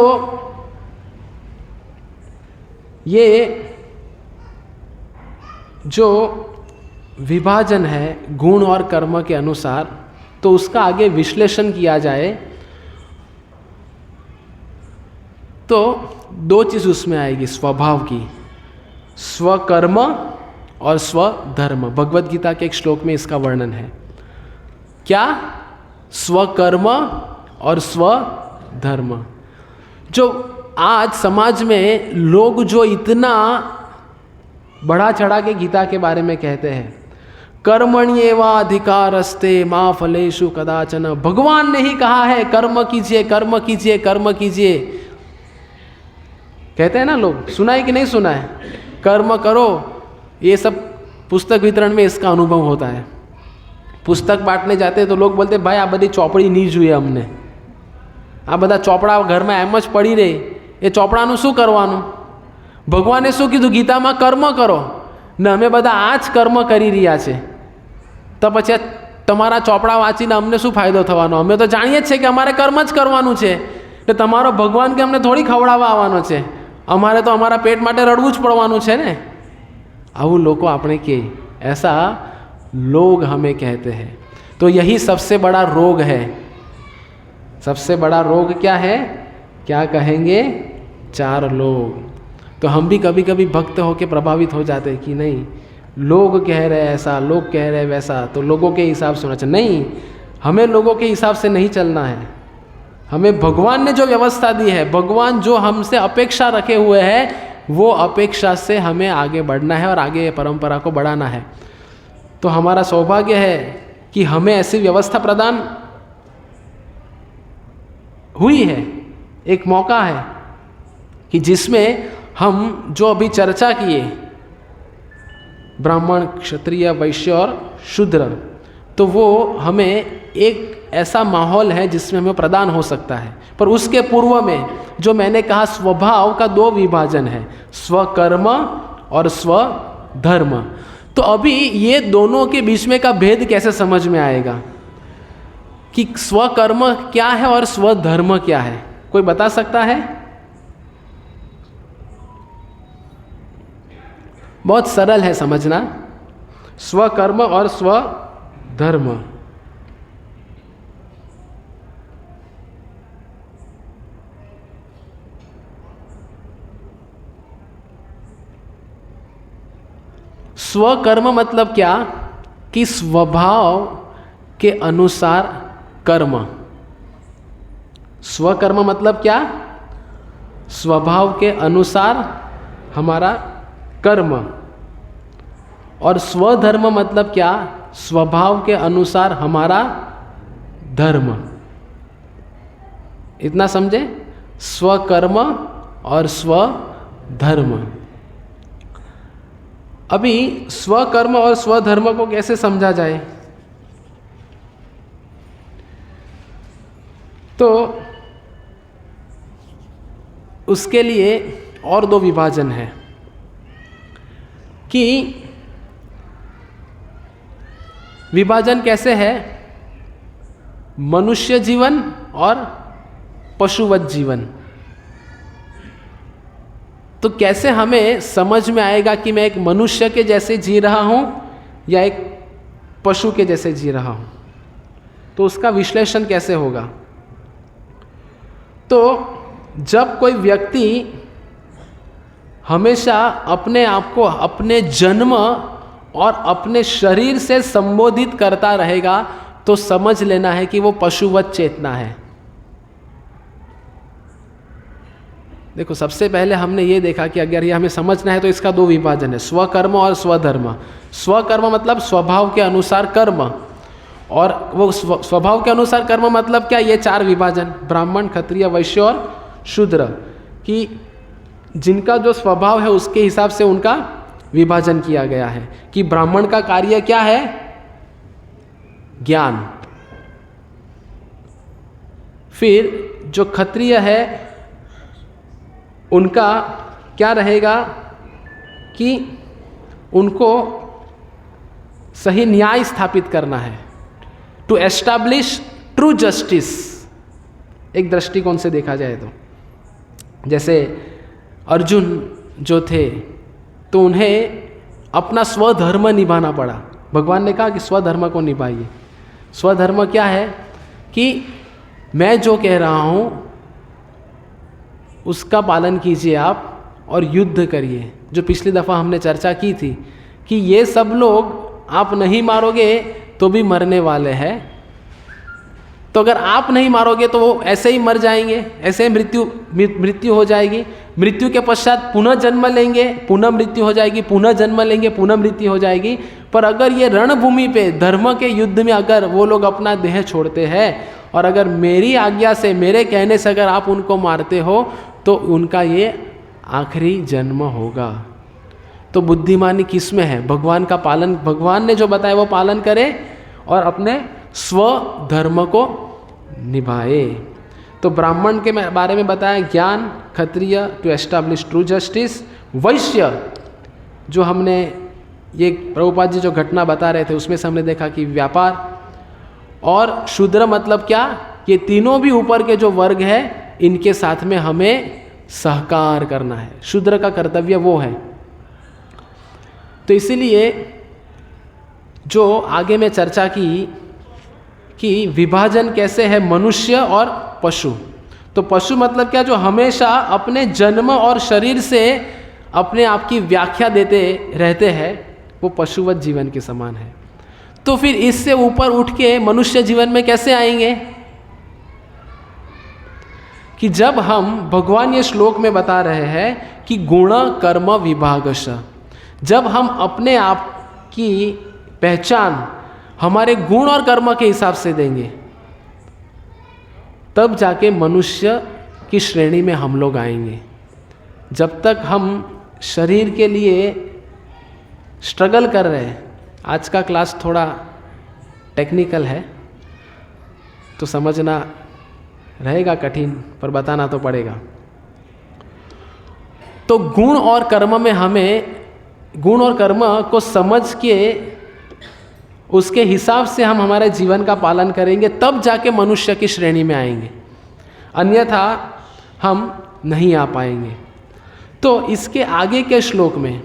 ये जो विभाजन है गुण और कर्म के अनुसार, तो उसका आगे विश्लेषण किया जाए तो दो चीज़ उसमें आएगी स्वभाव की, स्वकर्म और स्वधर्म। भगवत गीता के एक श्लोक में इसका वर्णन है। क्या? स्वकर्म और स्वधर्म। जो आज समाज में लोग जो इतना बढ़ा चढ़ा के गीता के बारे में कहते हैं, कर्मण्येवाधिकारस्ते मा फलेषु कदाचन, भगवान ने ही कहा है कर्म कीजिए कर्म कीजिए कर्म कीजिए, कहते हैं ना लोग, सुना है कि नहीं सुना है? कर्म करो। ये सब पुस्तक वितरण में इसका अनुभव होता है। पुस्तक बांटने जाते हैं तो लोग बोलते भाई आ बधी ચોપડી नहीं જોઈએ अमने, आ બધા ચોપડા ઘરમાં એમ જ પડી રહી, એ ચોપડાનું શું કરવાનું? ભગવાને શું કીધું ગીતામાં? કર્મ કરો ને અમે બધા આ જ કર્મ કરી રહ્યા છે, તો પછી તમારા ચોપડા વાંચીને અમને શું ફાયદો થવાનો? અમે તો જાણીએ જ છે કે અમારે કર્મ જ કરવાનું છે, એટલે તમારો ભગવાન કે અમને થોડી ખવડાવવા આવવાનો છે, અમારે તો અમારા પેટ માટે રડવું જ પડવાનું છે ને। આવું લોકો આપણે કહે, ऐसा लोग हमें कहते हैं। तो यही सबसे बड़ा रोग है। सबसे बड़ा रोग क्या है? क्या कहेंगे? चार लोग। तो हम भी कभी कभी भक्त होकर प्रभावित हो जाते हैं कि नहीं, लोग कह रहे ऐसा, लोग कह रहे वैसा, तो लोगों के हिसाब से होना चाहिए। नहीं, हमें लोगों के हिसाब से नहीं चलना है। हमें भगवान ने जो व्यवस्था दी है, भगवान जो हमसे अपेक्षा रखे हुए हैं, वो अपेक्षा से हमें आगे बढ़ना है और आगे परंपरा को बढ़ाना है। तो हमारा सौभाग्य है कि हमें ऐसी व्यवस्था प्रदान हुई है, एक मौका है कि जिसमें हम जो अभी चर्चा किए, ब्राह्मण, क्षत्रिय, वैश्य और शूद्र, तो वो हमें एक ऐसा माहौल है जिसमें हमें प्रदान हो सकता है। पर उसके पूर्व में जो मैंने कहा स्वभाव का दो विभाजन है, स्वकर्म और स्वधर्म। तो अभी ये दोनों के बीच में का भेद कैसे समझ में आएगा कि स्वकर्म क्या है और स्वधर्म क्या है? कोई बता सकता है? बहुत सरल है समझना, स्वकर्म और स्वधर्म। स्वकर्म मतलब क्या? कि स्वभाव के अनुसार कर्म। स्वकर्म मतलब क्या? स्वभाव के अनुसार हमारा कर्म। और स्वधर्म मतलब क्या? स्वभाव के अनुसार हमारा धर्म। इतना समझे? स्वकर्म और स्वधर्म। अभी स्वकर्म और स्वधर्म को कैसे समझा जाए? तो उसके लिए और दो विभाजन है कि विभाजन कैसे है? मनुष्य जीवन और पशुवत जीवन। तो कैसे हमें समझ में आएगा कि मैं एक मनुष्य के जैसे जी रहा हूँ या एक पशु के जैसे जी रहा हूँ, तो उसका विश्लेषण कैसे होगा? तो जब कोई व्यक्ति हमेशा अपने आप को अपने जन्म और अपने शरीर से संबोधित करता रहेगा तो समझ लेना है कि वो पशुवत चेतना है। देखो, सबसे पहले हमने ये देखा कि अगर ये हमें समझना है तो इसका दो विभाजन है, स्वकर्म और स्वधर्म। स्वकर्म मतलब स्वभाव के अनुसार कर्म, और वो स्वभाव के अनुसार कर्म मतलब क्या? ये चार विभाजन, ब्राह्मण, क्षत्रिय, वैश्य और शूद्र, कि जिनका जो स्वभाव है उसके हिसाब से उनका विभाजन किया गया है। कि ब्राह्मण का कार्य क्या है? ज्ञान। फिर जो क्षत्रिय है उनका क्या रहेगा कि उनको सही न्याय स्थापित करना है, टू एस्टैब्लिश ट्रू जस्टिस। एक दृष्टिकोण से देखा जाए तो जैसे अर्जुन जो थे तो उन्हें अपना स्वधर्म निभाना पड़ा। भगवान ने कहा कि स्वधर्म को निभाइए। स्वधर्म क्या है? कि मैं जो कह रहा हूँ उसका पालन कीजिए आप और युद्ध करिए। जो पिछली दफ़ा हमने चर्चा की थी कि ये सब लोग आप नहीं मारोगे तो भी मरने वाले हैं, तो अगर आप नहीं मारोगे तो वो ऐसे ही मर जाएंगे, ऐसे ही मृत्यु हो जाएगी। मृत्यु के पश्चात पुनः जन्म लेंगे, पुनः मृत्यु हो जाएगी, पुनः जन्म लेंगे, पुनः मृत्यु हो जाएगी। पर अगर ये रणभूमि पे धर्म के युद्ध में अगर वो लोग अपना देह छोड़ते हैं और अगर मेरी आज्ञा से, मेरे कहने से अगर आप उनको मारते हो तो उनका ये आखिरी जन्म होगा। तो बुद्धिमानी किस में है? भगवान का पालन, भगवान ने जो बताया वो पालन करे और अपने स्वधर्म को निभाए। तो ब्राह्मण के बारे में बताया ज्ञान, क्षत्रिय टू एस्टैब्लिश ट्रू जस्टिस, वैश्य जो हमने ये प्रभुपाद जी जो घटना बता रहे थे उसमें से हमने देखा कि व्यापार, और शूद्र मतलब क्या? ये तीनों भी ऊपर के जो वर्ग है इनके साथ में हमें सहकार करना है। शूद्र का कर्तव्य वो है। तो इसीलिए जो आगे में चर्चा की कि विभाजन कैसे है मनुष्य और पशु। तो पशु मतलब क्या? जो हमेशा अपने जन्म और शरीर से अपने आप की व्याख्या देते रहते हैं, वो पशुवत जीवन के समान है। तो फिर इससे ऊपर उठ के मनुष्य जीवन में कैसे आएंगे? कि जब हम, भगवान ये श्लोक में बता रहे हैं कि गुण कर्म विभागश, जब हम अपने आप की पहचान हमारे गुण और कर्म के हिसाब से देंगे तब जाके मनुष्य की श्रेणी में हम लोग आएंगे। जब तक हम शरीर के लिए स्ट्रगल कर रहे हैं, आज का क्लास थोड़ा टेक्निकल है तो समझना रहेगा कठिन, पर बताना तो पड़ेगा। तो गुण और कर्म में हमें, गुण और कर्म को समझ के उसके हिसाब से हम हमारे जीवन का पालन करेंगे, तब जाके मनुष्य की श्रेणी में आएंगे, अन्यथा हम नहीं आ पाएंगे। तो इसके आगे के श्लोक में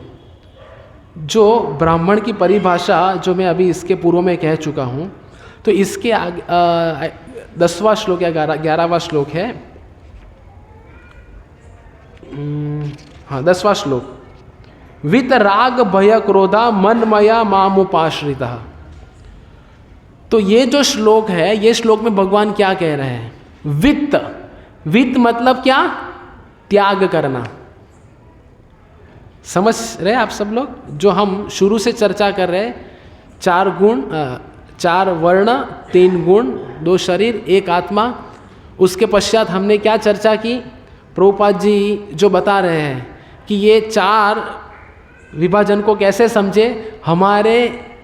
जो ब्राह्मण की परिभाषा जो मैं अभी इसके पूर्व में कह चुका हूँ, तो इसके आगे 10वां श्लोक या 11वां श्लोक है, हाँ 10वां श्लोक, वित राग भय क्रोधा मनमया मामुपाश्रितः। तो ये जो श्लोक है, ये श्लोक में भगवान क्या कह रहे हैं? वित्त, वित्त मतलब क्या? त्याग करना। समझ रहे आप सब लोग? जो हम शुरू से चर्चा कर रहे हैं, 4 गुण, 4 वर्ण, 3 गुण, 2 शरीर, 1 आत्मा। उसके पश्चात हमने क्या चर्चा की? प्रभुपाद जी जो बता रहे हैं कि ये 4 विभाजन को कैसे समझे,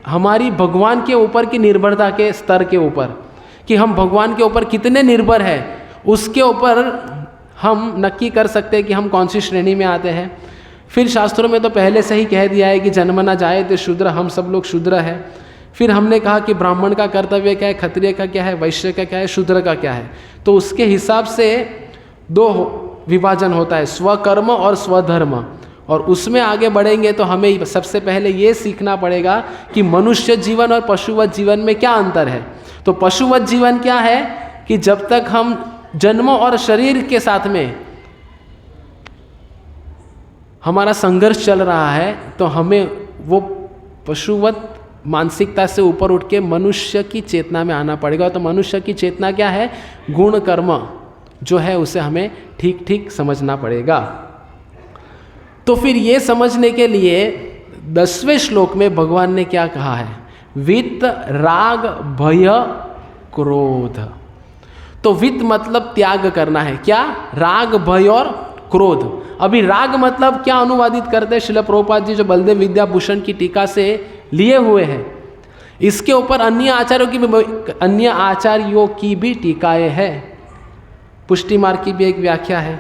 हमारी भगवान के ऊपर की निर्भरता के स्तर के ऊपर, कि हम भगवान के ऊपर कितने निर्भर हैं, उसके ऊपर हम नक्की कर सकते हैं कि हम कौन सी श्रेणी में आते हैं। फिर शास्त्रों में तो पहले से ही कह दिया है कि जन्म न जाए तो शूद्र, हम सब लोग शूद्र हैं। फिर हमने कहा कि ब्राह्मण का कर्तव्य क्या है, क्षत्रिय का क्या है, वैश्य का क्या है, शूद्र का क्या है। तो उसके हिसाब से 2 विभाजन होता है, स्वकर्म और स्वधर्म। और उसमें आगे बढ़ेंगे तो हमें सबसे पहले ये सीखना पड़ेगा कि मनुष्य जीवन और पशुवत जीवन में क्या अंतर है। तो पशुवत जीवन क्या है कि जब तक हम जन्म और शरीर के साथ में हमारा संघर्ष चल रहा है तो हमें वो पशुवत मानसिकता से ऊपर उठ के मनुष्य की चेतना में आना पड़ेगा। तो मनुष्य की चेतना क्या है, गुण कर्म जो है उसे हमें ठीक ठीक समझना पड़ेगा। तो फिर ये समझने के लिए 10वें श्लोक में भगवान ने क्या कहा है, वित्त राग भय क्रोध। तो वित्त मतलब त्याग करना है, क्या, राग भय और क्रोध। अभी राग मतलब क्या अनुवादित करते हैं श्रील प्रभुपाद जी, जो बलदेव विद्याभूषण की टीका से लिए हुए हैं। इसके ऊपर अन्य आचार्यों की भी टीकाएं हैं, पुष्टि मार्ग की भी एक व्याख्या है,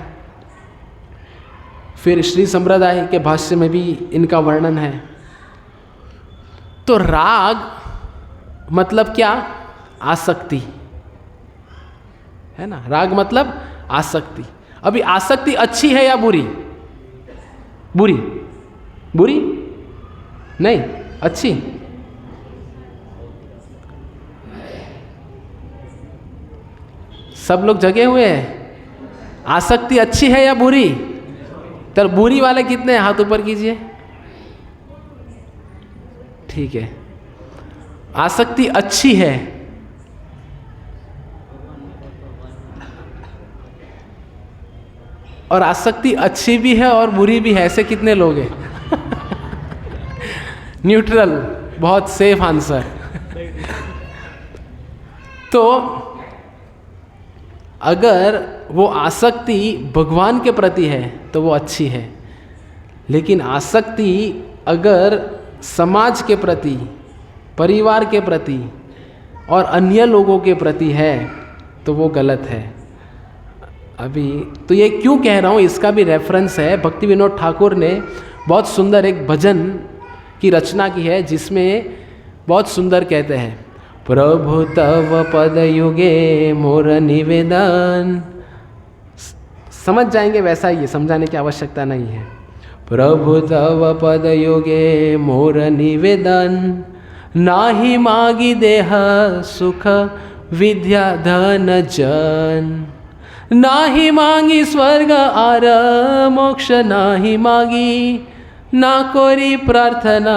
फिर श्री संप्रदाय के भाष्य में भी इनका वर्णन है। तो राग मतलब क्या, आसक्ति है ना, राग मतलब आसक्ति। अभी आसक्ति अच्छी है या बुरी, बुरी, बुरी नहीं, अच्छी। सब लोग जगे हुए हैं, आसक्ति अच्छी है या बुरी। तो बुरी वाले कितने हैं, हाथ ऊपर कीजिए। ठीक है, आसक्ति अच्छी है। और आसक्ति अच्छी भी है और बुरी भी है, ऐसे कितने लोग हैं? न्यूट्रल, बहुत सेफ आंसर। तो अगर वो आसक्ति भगवान के प्रति है तो वो अच्छी है, लेकिन आसक्ति अगर समाज के प्रति, परिवार के प्रति और अन्य लोगों के प्रति है तो वो गलत है। अभी तो ये क्यों कह रहा हूँ, इसका भी रेफरेंस है। भक्ति विनोद ठाकुर ने बहुत सुंदर एक भजन की रचना की है, जिसमें बहुत सुंदर कहते हैं, प्रभु तव पद युगे मोर निवेदन। समझ जाएंगे वैसा ही, समझाने की आवश्यकता नहीं है। प्रभु तव पद युगे मोर निवेदन, नाही मागी देह सुख विद्या धन जन, नाही मांगी स्वर्ग आर मोक्ष, नाही मागी ना कोरी प्रार्थना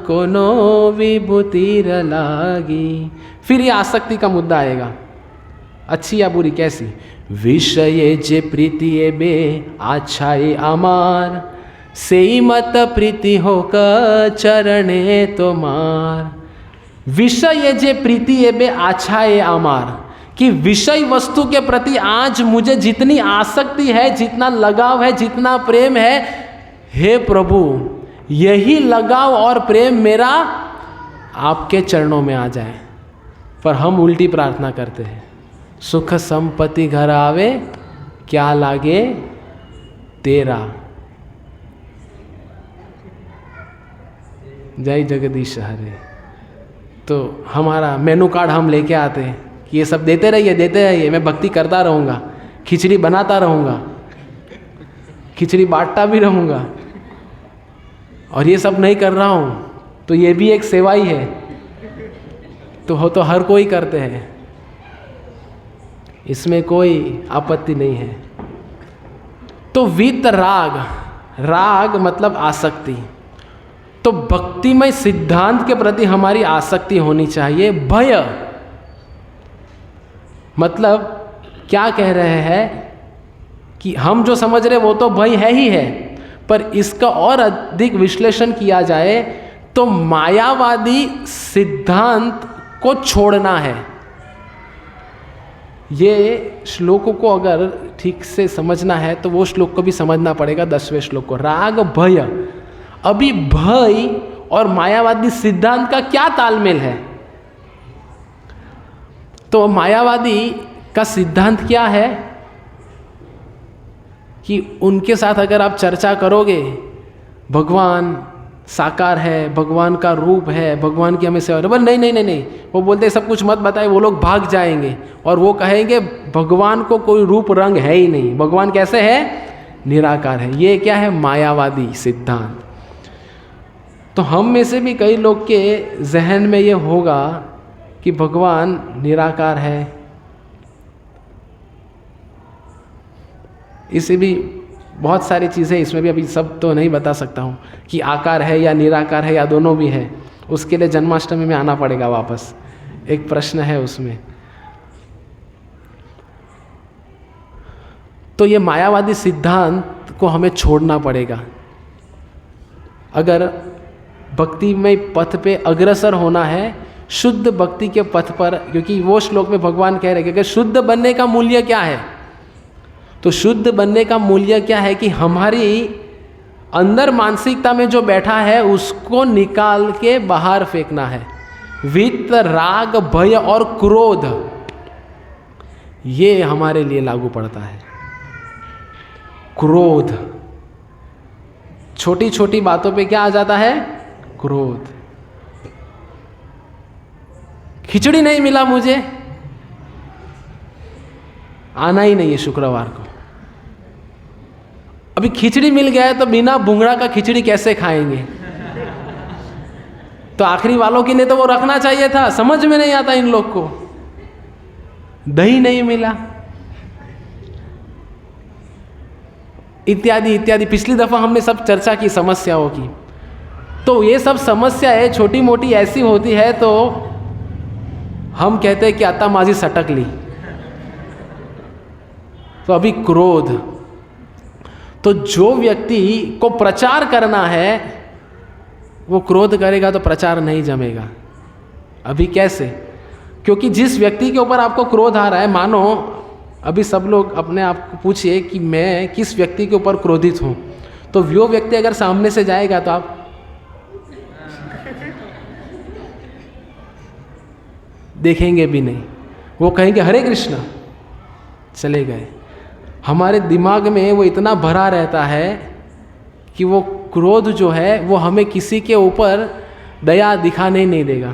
कोनो विभूतिर लागी। फिर ये आसक्ति का मुद्दा आएगा, अच्छी या बुरी, कैसी। विषये जे प्रीति बे आछाई आमार, सेई मत प्रीति होक चरणे तोमार। विषय जे प्रीति बे आछाई आमार, कि विषय वस्तु के प्रति आज मुझे जितनी आसक्ति है, जितना लगाव है, जितना प्रेम है, हे प्रभु यही लगाव और प्रेम मेरा आपके चरणों में आ जाए। पर हम उल्टी प्रार्थना करते हैं, सुख संपत्ति घर आवे क्या लागे तेरा। जय जगदीश हरे। तो हमारा मेनू कार्ड हम लेके आते हैं कि ये सब देते रहिए, मैं भक्ति करता रहूँगा, खिचड़ी बनाता रहूँगा, खिचड़ी बांटता भी रहूँगा, और ये सब नहीं कर रहा हूँ तो ये भी एक सेवा ही है। तो हो तो हर कोई करते हैं, इसमें कोई आपत्ति नहीं है। तो वित्त राग, राग मतलब आसक्ति। तो भक्तिमय सिद्धांत के प्रति हमारी आसक्ति होनी चाहिए। भय मतलब क्या कह रहे हैं कि हम जो समझ रहे वो तो भय है ही है, पर इसका और अधिक विश्लेषण किया जाए तो मायावादी सिद्धांत को छोड़ना है। ये श्लोकों को अगर ठीक से समझना है तो वो श्लोक को भी समझना पड़ेगा, 10वें श्लोक को। राग भय, अभी भय और मायावादी सिद्धांत का क्या तालमेल है? तो मायावादी का सिद्धांत क्या है कि उनके साथ अगर आप चर्चा करोगे, भगवान साकार है, भगवान का रूप है, भगवान की हमें सेवा, बोल नहीं, वो बोलते सब कुछ मत बताए, वो लोग भाग जाएंगे और वो कहेंगे भगवान को कोई रूप रंग है ही नहीं, भगवान कैसे है, निराकार है। ये क्या है? मायावादी सिद्धांत। तो हम में से भी कई लोग के जहन में ये होगा कि भगवान निराकार है। इसे भी बहुत सारी चीज़ें, इसमें भी अभी सब तो नहीं बता सकता हूँ कि आकार है या निराकार है या दोनों भी है। उसके लिए जन्माष्टमी में आना पड़ेगा वापस, एक प्रश्न है उसमें। तो ये मायावादी सिद्धांत को हमें छोड़ना पड़ेगा अगर भक्तिमय पथ पे अग्रसर होना है, शुद्ध भक्ति के पथ पर। क्योंकि वो श्लोक में भगवान कह रहे हैं कि शुद्ध बनने का मूल्य क्या है? तो शुद्ध बनने का मूल्य क्या है कि हमारी अंदर मानसिकता में जो बैठा है उसको निकाल के बाहर फेंकना है। वित्त, राग, भय और क्रोध, ये हमारे लिए लागू पड़ता है। क्रोध, छोटी छोटी बातों पे क्या आ जाता है? क्रोध। खिचड़ी नहीं मिला मुझे, आना ही नहीं है शुक्रवार को। अभी खिचड़ी मिल गया है तो बिना भुंगड़ा का खिचड़ी कैसे खाएंगे? तो आखिरी वालों के लिए तो वो रखना चाहिए था। समझ में नहीं आता इन लोग को। दही नहीं मिला, इत्यादि इत्यादि। पिछली दफा हमने सब चर्चा की समस्याओं की। तो ये सब समस्याएं छोटी मोटी ऐसी होती है तो हम कहते हैं कि आता माजी सटक ली। तो अभी क्रोध, तो जो व्यक्ति को प्रचार करना है वो क्रोध करेगा तो प्रचार नहीं जमेगा। अभी कैसे? क्योंकि जिस व्यक्ति के ऊपर आपको क्रोध आ रहा है, मानो अभी सब लोग अपने आप को पूछिए कि मैं किस व्यक्ति के ऊपर क्रोधित हूं, तो वो व्यक्ति अगर सामने से जाएगा तो आप देखेंगे भी नहीं। वो कहेंगे हरे कृष्णा, चले गए। हमारे दिमाग में वो इतना भरा रहता है कि वो क्रोध जो है वो हमें किसी के ऊपर दया दिखाने ही नहीं देगा।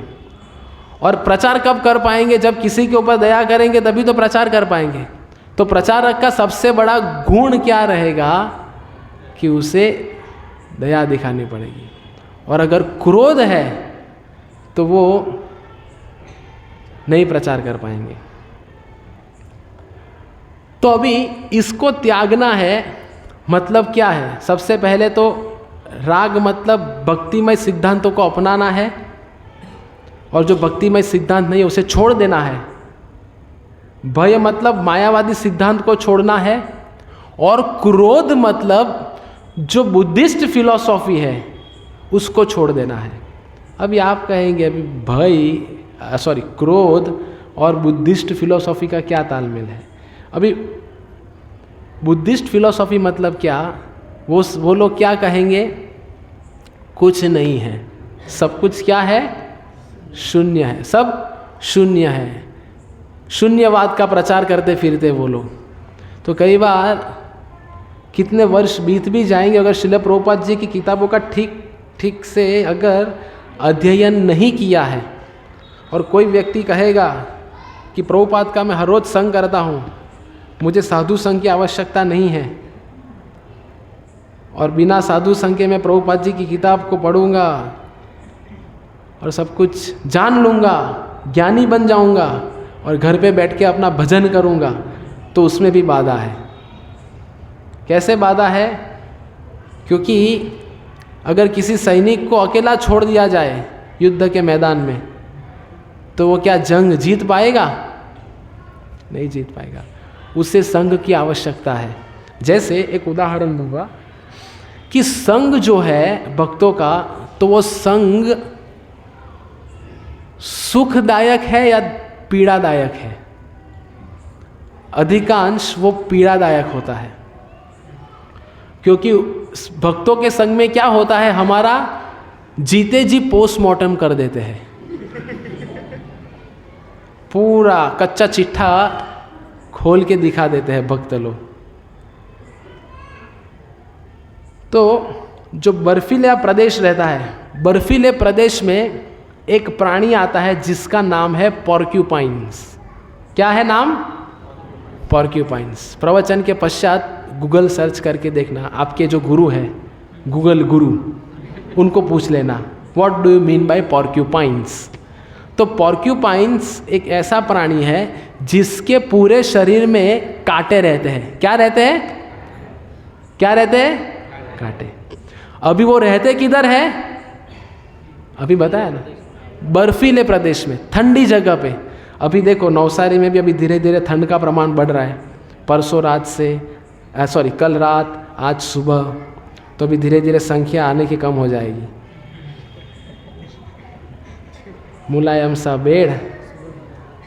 और प्रचार कब कर पाएंगे? जब किसी के ऊपर दया करेंगे तभी तो प्रचार कर पाएंगे। तो प्रचारक का सबसे बड़ा गुण क्या रहेगा कि उसे दया दिखानी पड़ेगी। और अगर क्रोध है तो वो नहीं प्रचार कर पाएंगे। तो अभी इसको त्यागना है। मतलब क्या है? सबसे पहले तो राग मतलब भक्तिमय सिद्धांतों को अपनाना है, और जो भक्तिमय सिद्धांत नहीं है उसे छोड़ देना है। भय मतलब मायावादी सिद्धांत को छोड़ना है, और क्रोध मतलब जो बुद्धिस्ट फिलॉसफी है उसको छोड़ देना है। अभी आप कहेंगे अभी क्रोध और बुद्धिस्ट फिलॉसफी का क्या तालमेल है? अभी बुद्धिस्ट फिलॉसफी मतलब क्या? वो लोग क्या कहेंगे? कुछ नहीं है, सब कुछ क्या है? शून्य है, सब शून्य है। शून्यवाद का प्रचार करते फिरते वो लोग। तो कई बार कितने वर्ष बीत भी जाएंगे, अगर श्रील प्रभुपाद जी की किताबों का ठीक से अगर अध्ययन नहीं किया है, और कोई व्यक्ति कहेगा कि प्रभुपाद का मैं हर रोज संग करता हूँ, मुझे साधु संघ की आवश्यकता नहीं है, और बिना साधु संघ के मैं प्रभुपाद जी की किताब को पढ़ूंगा और सब कुछ जान लूँगा, ज्ञानी बन जाऊँगा और घर पे बैठ के अपना भजन करूँगा, तो उसमें भी बाधा है। कैसे बाधा है? क्योंकि अगर किसी सैनिक को अकेला छोड़ दिया जाए युद्ध के मैदान में, तो वो क्या जंग जीत पाएगा? नहीं जीत पाएगा। उसे संघ की आवश्यकता है। जैसे एक उदाहरण दूंगा कि संघ जो है भक्तों का, तो वो संघ सुखदायक है या पीड़ादायक है? अधिकांश वो पीड़ादायक होता है। क्योंकि भक्तों के संग में क्या होता है? हमारा जीते जी पोस्टमार्टम कर देते हैं। पूरा कच्चा चिट्ठा खोल के दिखा देते हैं भक्त लोग। तो जो बर्फीला प्रदेश रहता है, बर्फीले प्रदेश में एक प्राणी आता है जिसका नाम है पॉर्क्यूपाइन्स। क्या है नाम? पॉर्क्यूपाइन्स। प्रवचन के पश्चात गूगल सर्च करके देखना, आपके जो गुरु हैं गूगल गुरु, उनको पूछ लेना what do you mean by porcupines. तो पॉर्क्यूपाइंस एक ऐसा प्राणी है जिसके पूरे शरीर में कांटे रहते हैं। क्या रहते हैं? क्या रहते हैं? कांटे। अभी वो रहते किधर है? अभी बताया ना, बर्फीले प्रदेश में, ठंडी जगह पे। अभी देखो नवसारी में भी अभी धीरे धीरे ठंड का प्रमाण बढ़ रहा है। परसों रात से कल रात, आज सुबह, तो अभी धीरे धीरे संख्या आने की कम हो जाएगी। मुलायम सा बेड,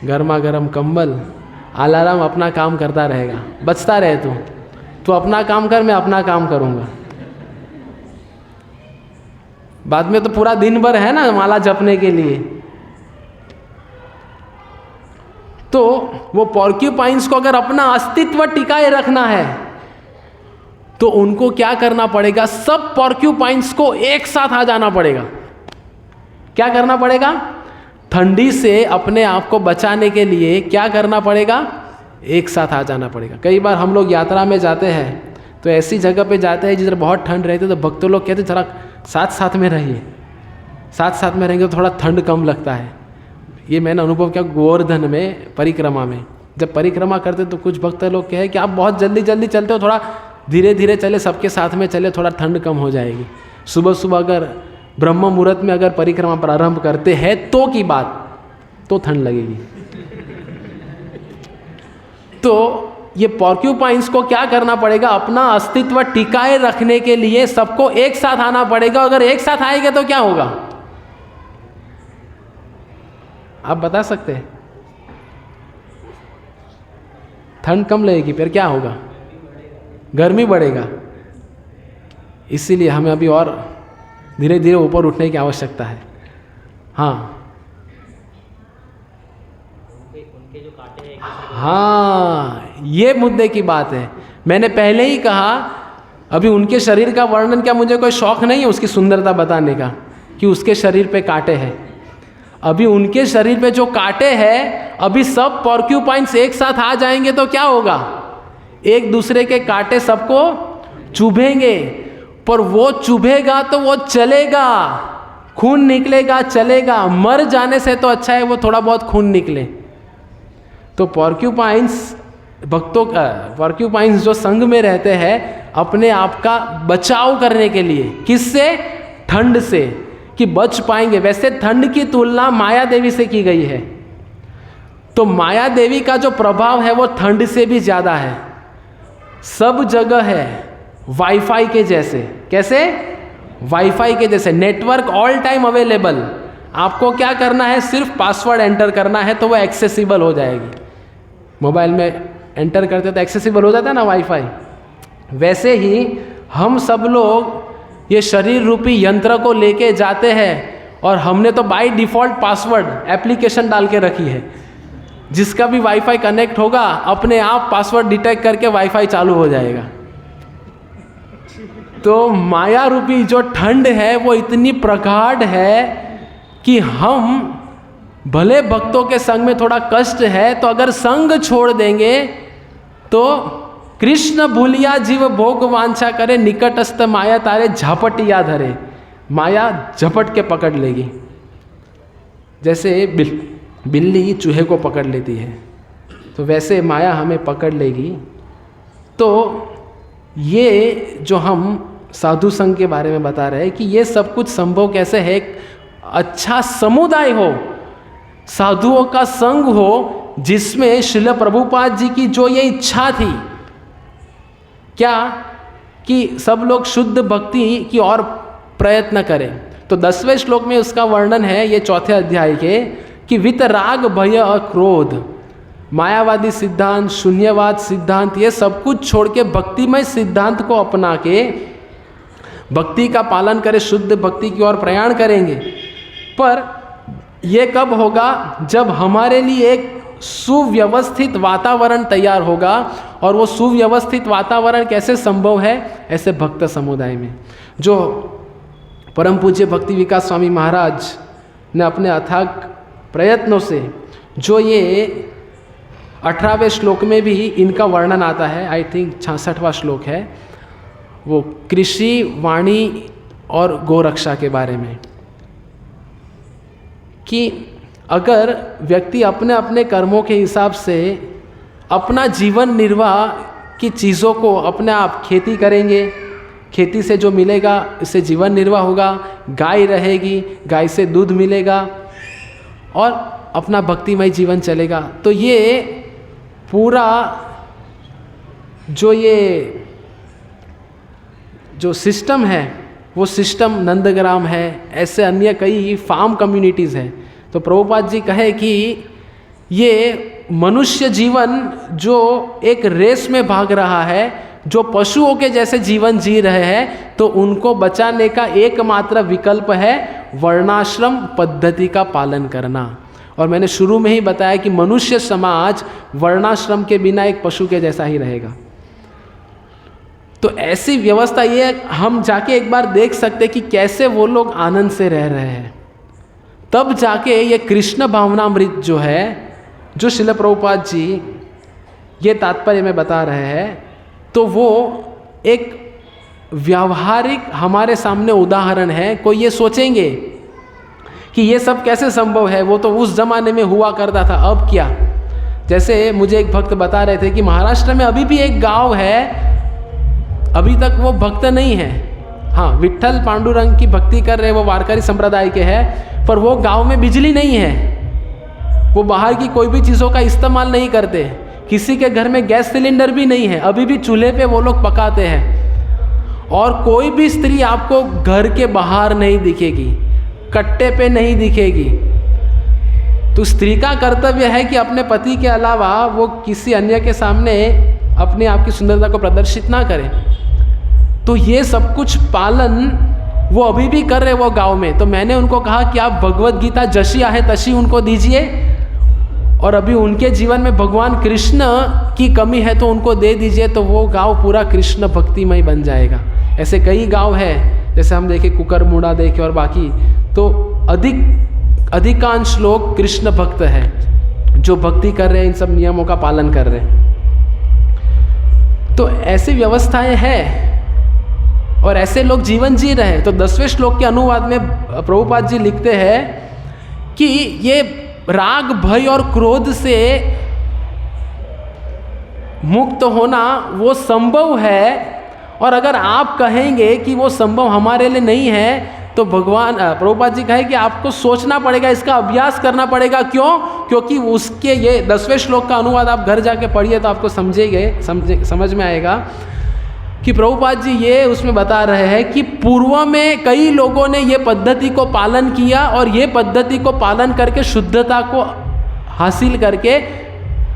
गर्मा गर्म कंबल, अलार्म अपना काम करता रहेगा। बचता रहे तू अपना काम कर, मैं अपना काम करूँगा। बाद में तो पूरा दिन भर है ना माला जपने के लिए। तो वो पॉर्क्यूपाइंस को अगर अपना अस्तित्व टिकाए रखना है तो उनको क्या करना पड़ेगा? सब पॉर्क्यूपाइंस को एक साथ आ जाना पड़ेगा। क्या करना पड़ेगा? ठंडी से अपने आप को बचाने के लिए क्या करना पड़ेगा? एक साथ आ जाना पड़ेगा। कई बार हम लोग यात्रा में जाते हैं तो ऐसी जगह पे जाते हैं जिधर बहुत ठंड रहती है, तो भक्तों लोग कहते जरा साथ साथ में रहिए, साथ साथ में रहेंगे तो थोड़ा ठंड कम लगता है। ये मैंने अनुभव किया गोवर्धन में परिक्रमा में। जब परिक्रमा करते तो कुछ भक्त लोग कहे कि आप बहुत जल्दी जल्दी चलते हो, थोड़ा धीरे धीरे चले, सबके साथ में चले, थोड़ा ठंड कम हो जाएगी। सुबह सुबह अगर ब्रह्म मुहूर्त में अगर परिक्रमा प्रारंभ करते हैं तो की बात, तो ठंड लगेगी। तो ये पॉर्क्यूपाइंस को क्या करना पड़ेगा? अपना अस्तित्व टिकाए रखने के लिए सबको एक साथ आना पड़ेगा। अगर एक साथ आएंगे तो क्या होगा? आप बता सकते हैं? ठंड कम लगेगी, फिर क्या होगा? गर्मी बढ़ेगा। इसीलिए हमें अभी और धीरे धीरे ऊपर उठने की आवश्यकता है। हाँ हाँ, ये मुद्दे की बात है। मैंने पहले ही कहा, अभी उनके शरीर का वर्णन क्या, मुझे कोई शौक नहीं है उसकी सुंदरता बताने का कि उसके शरीर पे कांटे हैं। अभी उनके शरीर पे जो कांटे हैं, अभी सब पॉर्क्यूपाइंस एक साथ आ जाएंगे तो क्या होगा? एक दूसरे के कांटे सबको चुभेंगे, पर वो चुभेगा तो वो चलेगा, खून निकलेगा, चलेगा। मर जाने से तो अच्छा है वो थोड़ा बहुत खून निकले। तो पॉर्क्यूपाइंस भक्तों का, पॉर्क्यूपाइंस जो संघ में रहते हैं अपने आप का बचाव करने के लिए, किससे? ठंड से, कि बच पाएंगे। वैसे ठंड की तुलना माया देवी से की गई है, तो माया देवी का जो प्रभाव है वो ठंड से भी ज्यादा है। सब जगह है वाईफाई के जैसे। कैसे? वाईफाई के जैसे, नेटवर्क ऑल टाइम अवेलेबल। आपको क्या करना है? सिर्फ पासवर्ड एंटर करना है तो वो एक्सेसिबल हो जाएगी। मोबाइल में एंटर करते तो एक्सेसिबल हो जाता है ना वाईफाई। वैसे ही हम सब लोग ये शरीर रूपी यंत्र को लेके जाते हैं और हमने तो बाय डिफ़ॉल्ट पासवर्ड एप्लीकेशन डाल के रखी है। जिसका भी वाईफाई कनेक्ट होगा अपने आप पासवर्ड डिटेक्ट करके वाईफाई चालू हो जाएगा। तो माया रूपी जो ठंड है वो इतनी प्रगाढ़ है कि हम भले भक्तों के संग में थोड़ा कष्ट है, तो अगर संग छोड़ देंगे तो कृष्ण भूलिया जीव भोग वांछा करे, निकटस्थ माया तारे झापटिया धरे। माया झपट के पकड़ लेगी, जैसे बिल्ली चूहे को पकड़ लेती है, तो वैसे माया हमें पकड़ लेगी। तो ये जो हम साधु संघ के बारे में बता रहे हैं कि ये सब कुछ संभव कैसे है? एक अच्छा समुदाय हो, साधुओं का संघ हो, जिसमें श्रील प्रभुपाद जी की जो ये इच्छा थी क्या, कि सब लोग शुद्ध भक्ति की ओर प्रयत्न करें। तो 10वें श्लोक में उसका वर्णन है, ये 4थे अध्याय के, कि वितराग भय क्रोध, मायावादी सिद्धांत, शून्यवाद सिद्धांत, ये सब कुछ छोड़ के भक्तिमय सिद्धांत को अपना के भक्ति का पालन करें, शुद्ध भक्ति की ओर प्रयाण करेंगे। पर यह कब होगा? जब हमारे लिए एक सुव्यवस्थित वातावरण तैयार होगा। और वो सुव्यवस्थित वातावरण कैसे संभव है? ऐसे भक्त समुदाय में, जो परम पूज्य भक्ति विकास स्वामी महाराज ने अपने अथाक प्रयत्नों से जो ये 18वें श्लोक में भी इनका वर्णन आता है, आई थिंक 66वां श्लोक है, वो कृषि, वाणी और गोरक्षा के बारे में, कि अगर व्यक्ति अपने अपने कर्मों के हिसाब से अपना जीवन निर्वाह की चीज़ों को अपने आप खेती करेंगे, खेती से जो मिलेगा इससे जीवन निर्वाह होगा, गाय रहेगी, गाय से दूध मिलेगा और अपना भक्तिमय जीवन चलेगा, तो ये पूरा जो सिस्टम है वो सिस्टम नंदग्राम है, ऐसे अन्य कई फार्म कम्युनिटीज़ हैं। तो प्रभुपाद जी कहे कि ये मनुष्य जीवन जो एक रेस में भाग रहा है, जो पशुओं के जैसे जीवन जी रहे हैं, तो उनको बचाने का एकमात्र विकल्प है वर्णाश्रम पद्धति का पालन करना। और मैंने शुरू में ही बताया कि मनुष्य समाज वर्णाश्रम के बिना एक पशु के जैसा ही रहेगा। तो ऐसी व्यवस्था ये हम जाके एक बार देख सकते कि कैसे वो लोग आनंद से रह रहे हैं, तब जाके ये कृष्ण भावनामृत जो है, जो श्रील प्रभुपाद जी ये तात्पर्य में बता रहे हैं, तो वो एक व्यावहारिक हमारे सामने उदाहरण है। कोई ये सोचेंगे कि ये सब कैसे संभव है, वो तो उस जमाने में हुआ करता था, अब क्या। जैसे मुझे एक भक्त बता रहे थे कि महाराष्ट्र में अभी भी एक गांव है, अभी तक वो भक्त नहीं है, हाँ विट्ठल पांडुरंग की भक्ति कर रहे, वो वारकरी संप्रदाय के हैं, पर वो गांव में बिजली नहीं है, वो बाहर की कोई भी चीज़ों का इस्तेमाल नहीं करते, किसी के घर में गैस सिलेंडर भी नहीं है, अभी भी चूल्हे पे वो लोग पकाते हैं। और कोई भी स्त्री आपको घर के बाहर नहीं दिखेगी, कट्टे पे नहीं दिखेगी। तो स्त्री का कर्तव्य है कि अपने पति के अलावा वो किसी अन्य के सामने अपने आप की सुंदरता को प्रदर्शित ना करे। तो ये सब कुछ पालन वो अभी भी कर रहे वो गांव में। तो मैंने उनको कहा कि आप भगवत गीता जशी आहे तशी उनको दीजिए, और अभी उनके जीवन में भगवान कृष्ण की कमी है तो उनको दे दीजिए, तो वो गांव पूरा कृष्ण भक्तिमय बन जाएगा। ऐसे कई गांव है, जैसे हम देखें कुकरमुड़ा देखें और बाकी, तो अधिकांश लोग कृष्ण भक्त हैं जो भक्ति कर रहे हैं, इन सब नियमों का पालन कर रहे हैं। तो ऐसी व्यवस्थाएं हैं और ऐसे लोग जीवन जी रहे हैं। तो 10वें श्लोक के अनुवाद में प्रभुपाद जी लिखते हैं कि ये राग, भय और क्रोध से मुक्त होना वो संभव है, और अगर आप कहेंगे कि वो संभव हमारे लिए नहीं है, तो भगवान प्रभुपाद जी कहे कि आपको सोचना पड़ेगा, इसका अभ्यास करना पड़ेगा। क्यों? क्योंकि उसके ये 10वें श्लोक का अनुवाद आप घर जाके पढ़िए तो आपको समझ में आएगा कि प्रभुपाद जी ये उसमें बता रहे हैं कि पूर्व में कई लोगों ने ये पद्धति को पालन किया और ये पद्धति को पालन करके शुद्धता को हासिल करके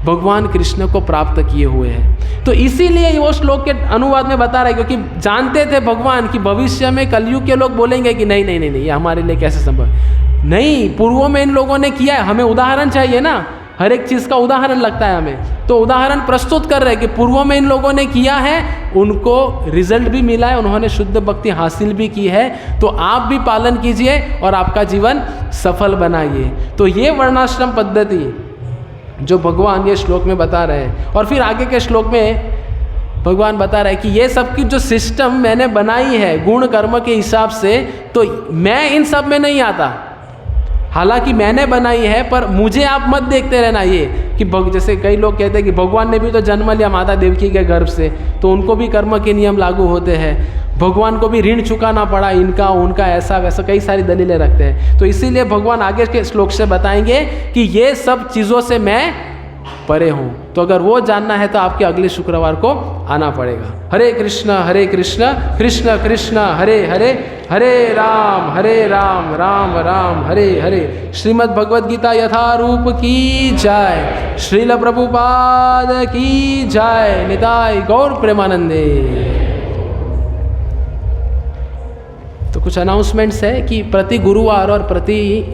भगवान कृष्ण को प्राप्त किए हुए हैं। तो इसीलिए वो श्लोक के अनुवाद में बता रहे हैं, क्योंकि जानते थे भगवान कि भविष्य में कलयुग के लोग बोलेंगे कि नहीं नहीं नहीं नहीं, ये हमारे लिए कैसे संभव नहीं, पूर्वों में इन लोगों ने किया है, हमें उदाहरण चाहिए ना, हर एक चीज़ का उदाहरण लगता है हमें। तो उदाहरण प्रस्तुत कर रहे हैं कि पूर्वों में इन लोगों ने किया है, उनको रिजल्ट भी मिला है, उन्होंने शुद्ध भक्ति हासिल भी की है, तो आप भी पालन कीजिए और आपका जीवन सफल बनाइए। तो ये वर्णाश्रम पद्धति जो भगवान ये श्लोक में बता रहे हैं, और फिर आगे के श्लोक में भगवान बता रहे हैं कि ये सब की जो सिस्टम मैंने बनाई है गुण कर्म के हिसाब से, तो मैं इन सब में नहीं आता, हालांकि मैंने बनाई है, पर मुझे आप मत देखते रहना ये कि जैसे कई लोग कहते हैं कि भगवान ने भी तो जन्म लिया माता देवकी के गर्भ से, तो उनको भी कर्म के नियम लागू होते हैं, भगवान को भी ऋण चुकाना पड़ा, इनका उनका ऐसा वैसा कई सारी दलीलें रखते हैं। तो इसीलिए भगवान आगे के श्लोक से बताएंगे कि ये सब चीज़ों से मैं परे हूँ। तो अगर वो जानना है तो आपके अगले शुक्रवार को आना पड़ेगा। हरे कृष्ण कृष्ण कृष्ण हरे हरे, हरे राम राम राम हरे हरे। श्रीमद् भगवद गीता यथारूप की जय, श्रील प्रभुपाद की जय, निताय गौर प्रेमानंदे। तो कुछ अनाउंसमेंट्स है कि प्रति गुरुवार और प्रति